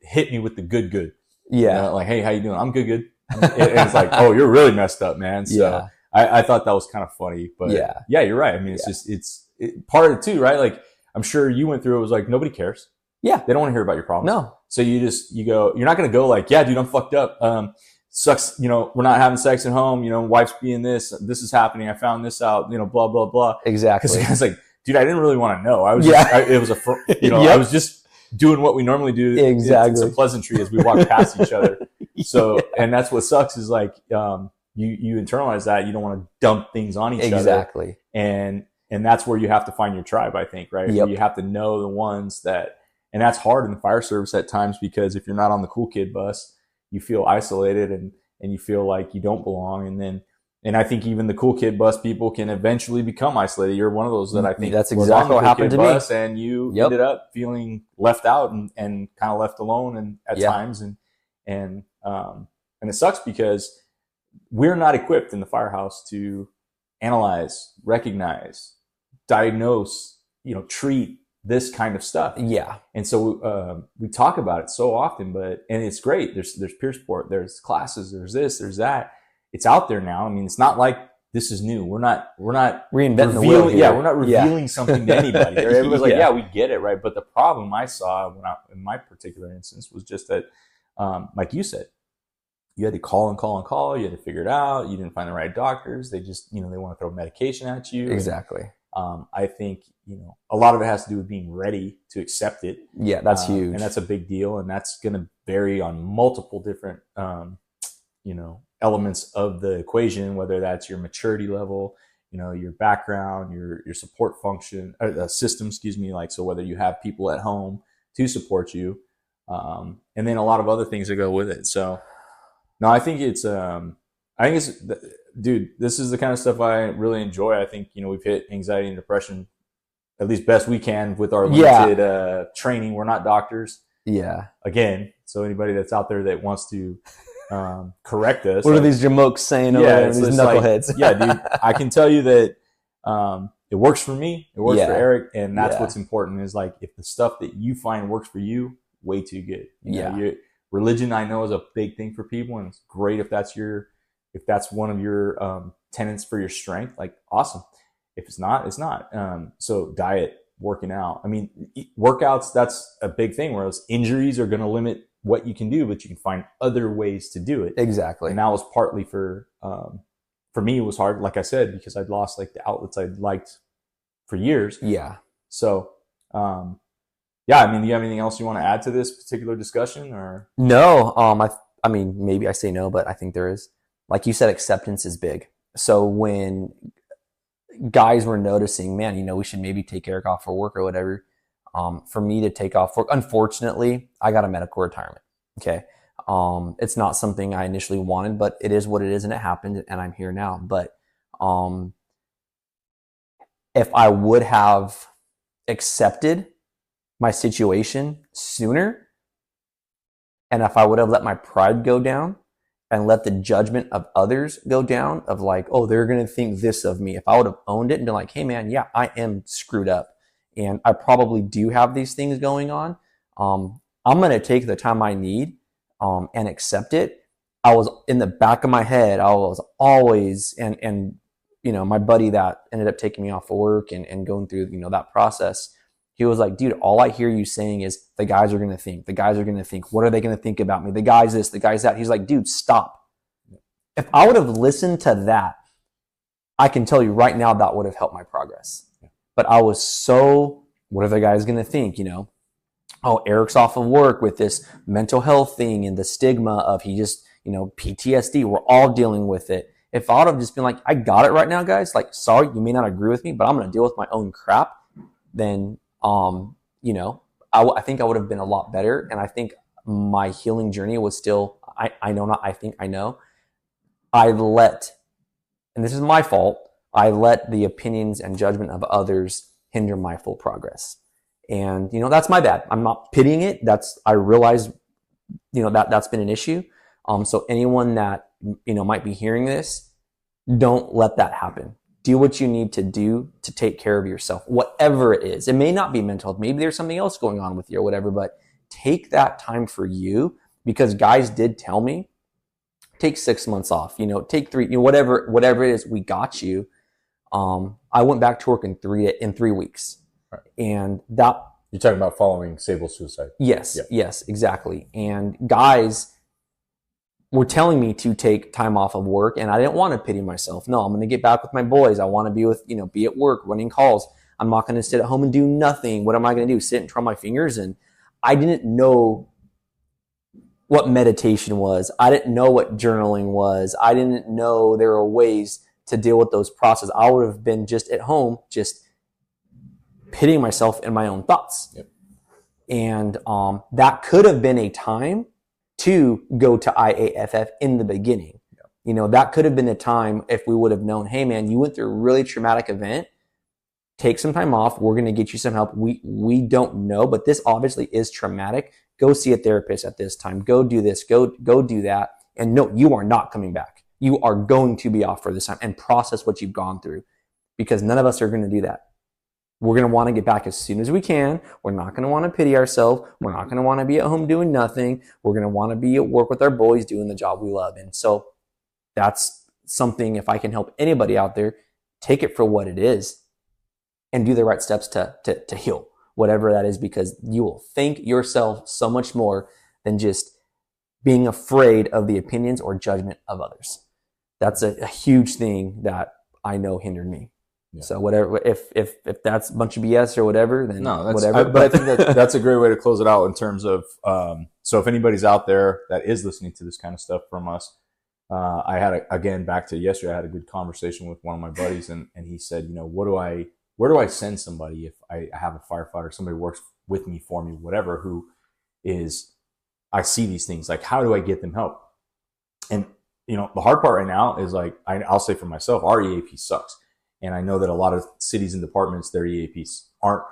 hit me with the good. Yeah. Like, hey, how you doing? I'm good. And it's like, oh, you're really messed up, man. So I thought that was kind of funny, but yeah, you're right. I mean, it's part of it too, right? Like, I'm sure you went through it was like, nobody cares. Yeah. They don't want to hear about your problems. No. So you go, you're not going to go like, yeah, dude, I'm fucked up. Sucks. We're not having sex at home. Wife's being this is happening. I found this out, blah, blah, blah. Exactly. Cause it's like, dude, I didn't really want to know. I was I was just doing what we normally do. Exactly. It's a pleasantry as we walk past each other. So, and that's what sucks is like, you internalize that. You don't want to dump things on each other. Exactly. And that's where you have to find your tribe, I think, right? Yep. You have to know the ones and that's hard in the fire service at times because if you're not on the cool kid bus, you feel isolated and you feel like you don't belong. And I think even the cool kid bus people can eventually become isolated. You're one of those that I think that's exactly what happened to me. And you ended up feeling left out and kind of left alone and at times. And it sucks because we're not equipped in the firehouse to analyze, recognize, diagnose, treat this kind of stuff. Yeah. And so we talk about it so often, and it's great. There's peer support, there's classes, there's this, there's that. It's out there now. I mean, it's not like this is new. We're not reinventing the wheel here. Yeah, we're not revealing something to anybody. Everyone's like, yeah, we get it, right? But the problem I saw in my particular instance was just that, like you said, you had to call and call and call. You had to figure it out. You didn't find the right doctors. They just, they want to throw medication at you. Exactly. I think, a lot of it has to do with being ready to accept it. Yeah, that's huge. And that's a big deal. And that's going to vary on multiple different, elements of the equation, whether that's your maturity level, your background, your support function, system, like, so whether you have people at home to support you, and then a lot of other things that go with it. So, no, I think dude, this is the kind of stuff I really enjoy. I think, we've hit anxiety and depression at least best we can with our limited training. We're not doctors. Yeah. Again, so anybody that's out there that wants to correct us. What are these jamokes saying over there? These knuckleheads. Like, yeah, dude, I can tell you that it works for me. It works for Eric. And that's what's important is like if the stuff that you find works for you, way too good. Religion, I know, is a big thing for people, and it's great if that's one of your tenets for your strength. Like, awesome. If it's not, it's not. So diet, working out. I mean, workouts, that's a big thing. Whereas injuries are going to limit what you can do, but you can find other ways to do it. Exactly. And that was partly for me, it was hard, like I said, because I'd lost like the outlets I'd liked for years. Yeah. So, yeah, I mean, do you have anything else you want to add to this particular discussion or? No. I mean, maybe I say no, but I think there is. Like you said, acceptance is big. So when guys were noticing, man, we should maybe take Eric off for work or whatever. For me to take off work, unfortunately, I got a medical retirement. Okay. It's not something I initially wanted, but it is what it is and it happened and I'm here now. But, if I would have accepted my situation sooner, and if I would have let my pride go down and let the judgment of others go down of like, oh, they're going to think this of me. If I would have owned it and been like, hey man, yeah, I am screwed up and I probably do have these things going on. I'm going to take the time I need, and accept it. I was in the back of my head, I was always, and my buddy that ended up taking me off of work and going through, that process, he was like, dude, all I hear you saying is the guys are going to think, the guys are going to think, what are they going to think about me? The guy's this, the guy's that. He's like, dude, stop. If I would have listened to that, I can tell you right now that would have helped my progress. But I was so, what are the guys going to think? Oh, Eric's off of work with this mental health thing and the stigma of he just, PTSD. We're all dealing with it. If I would have just been like, I got it right now, guys. Like, sorry, you may not agree with me, but I'm going to deal with my own crap. Then, I think I would have been a lot better. And I think my healing journey was still, I know, not I think, I know. And this is my fault, I let the opinions and judgment of others hinder my full progress. And, that's my bad. I'm not pitying it. I realize, that's been an issue. So anyone that, might be hearing this, don't let that happen. Do what you need to do to take care of yourself, whatever it is. It may not be mental health. Maybe there's something else going on with you or whatever, but take that time for you, because guys did tell me, take 6 months off, take 3, whatever it is, we got you. I went back to work in 3 weeks. Right. And that, you're talking about following Sable's suicide. Yes, yeah. Yes, exactly. And guys were telling me to take time off of work, and I didn't want to pity myself. No, I'm going to get back with my boys. I want to be with, be at work, running calls. I'm not going to sit at home and do nothing. What am I going to do? Sit and twirl my fingers? And I didn't know what meditation was. I didn't know what journaling was. I didn't know there were ways to deal with those processes. I would have been just at home, just pitying myself in my own thoughts. Yep. And that could have been a time to go to IAFF in the beginning. Yep. That could have been a time if we would have known, hey man, you went through a really traumatic event. Take some time off. We're going to get you some help. We don't know, but this obviously is traumatic. Go see a therapist at this time. Go do this. Go do that. And no, you are not coming back. You are going to be off for this time and process what you've gone through, because none of us are going to do that. We're going to want to get back as soon as we can. We're not going to want to pity ourselves. We're not going to want to be at home doing nothing. We're going to want to be at work with our boys doing the job we love. And so that's something, if I can help anybody out there, take it for what it is and do the right steps to heal, whatever that is, because you will thank yourself so much more than just being afraid of the opinions or judgment of others. That's a huge thing that I know hindered me. Yeah. So whatever, if that's a bunch of BS or whatever, then whatever. But I think that's a great way to close it out in terms of, so if anybody's out there that is listening to this kind of stuff from us, I had, again, back to yesterday, I had a good conversation with one of my buddies, and he said, where do I send somebody if I have a firefighter, somebody works with me, for me, whatever, who is, I see these things, like, how do I get them help? And, the hard part right now is, like, I'll say for myself, our EAP sucks. And I know that a lot of cities and departments, their EAPs aren't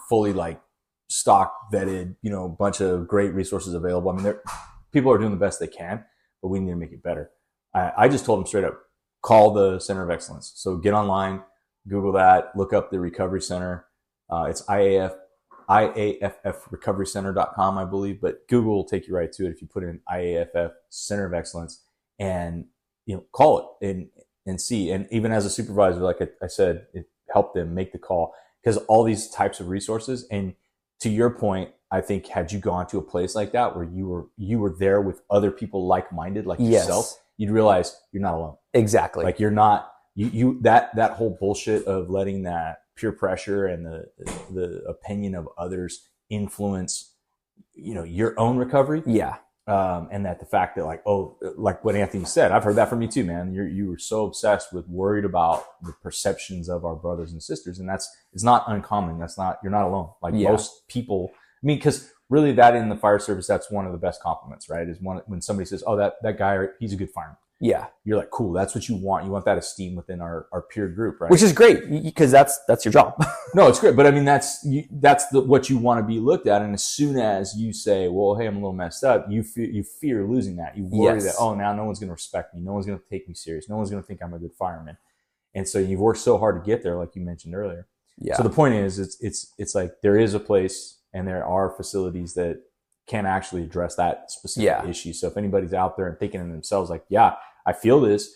fully, like, stock vetted, bunch of great resources available. I mean, people are doing the best they can, but we need to make it better. I just told them straight up, call the Center of Excellence. So get online, Google that, look up the Recovery Center. It's IAFFrecoverycenter.com, I believe, but Google will take you right to it if you put in IAFF Center of Excellence, and call it and see. And even as a supervisor, like I said, it helped them make the call, because all these types of resources. And to your point, I think, had you gone to a place like that where you were there with other people like-minded, like yourself, you'd realize you're not alone. Exactly. Like, you're not, that whole bullshit of letting that peer pressure and the opinion of others influence, your own recovery. Yeah. And that the fact that, like what Anthony said, I've heard that from you too, man. You were so obsessed with, worried about the perceptions of our brothers and sisters. And it's not uncommon. You're not alone. Like, most people, because really, that in the fire service, that's one of the best compliments, right? Is when somebody says, oh, that guy, he's a good fireman. Yeah. You're like, cool. That's what you want. You want that esteem within our peer group, right? Which is great, because that's your job. No, it's great. But I mean, that's what you want to be looked at. And as soon as you say, well, hey, I'm a little messed up, you fear losing that. You worry that, oh, now no one's going to respect me. No one's going to take me serious. No one's going to think I'm a good fireman. And so you've worked so hard to get there, like you mentioned earlier. Yeah. So the point is, it's like, there is a place and there are facilities that can actually address that specific issue. So if anybody's out there and thinking to themselves like, yeah, I feel this,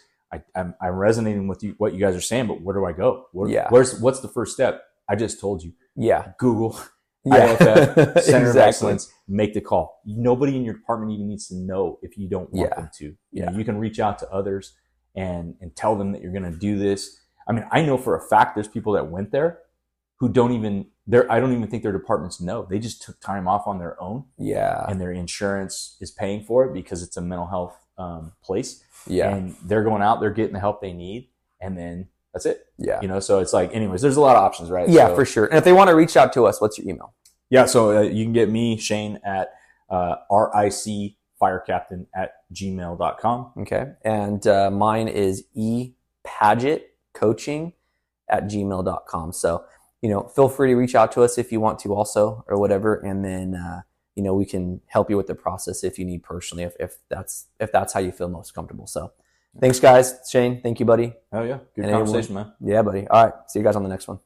I'm resonating with you, what you guys are saying, but where do I go? What's the first step? I just told you. Google IFF, Center of Excellence, make the call. Nobody in your department even needs to know if you don't want them to. You know, you can reach out to others and tell them that you're going to do this. I mean, I know for a fact there's people that went there who don't even think their departments know. They just took time off on their own. And their insurance is paying for it because it's a mental health place. And they're going out, they're getting the help they need, and then that's it. You know, so it's like, anyways, there's a lot of options, right? So, for sure. And if they want to reach out to us, what's your email? So you can get me, Shane, at ricfirecaptain@gmail.com. Okay. And mine is epadgettcoaching@gmail.com. So, you know, feel free to reach out to us if you want to also, or whatever. And then, you know, we can help you with the process if you need personally, if that's how you feel most comfortable. So thanks, guys. Shane, thank you, buddy. Oh yeah. Good conversation, man. Yeah, buddy. All right. See you guys on the next one.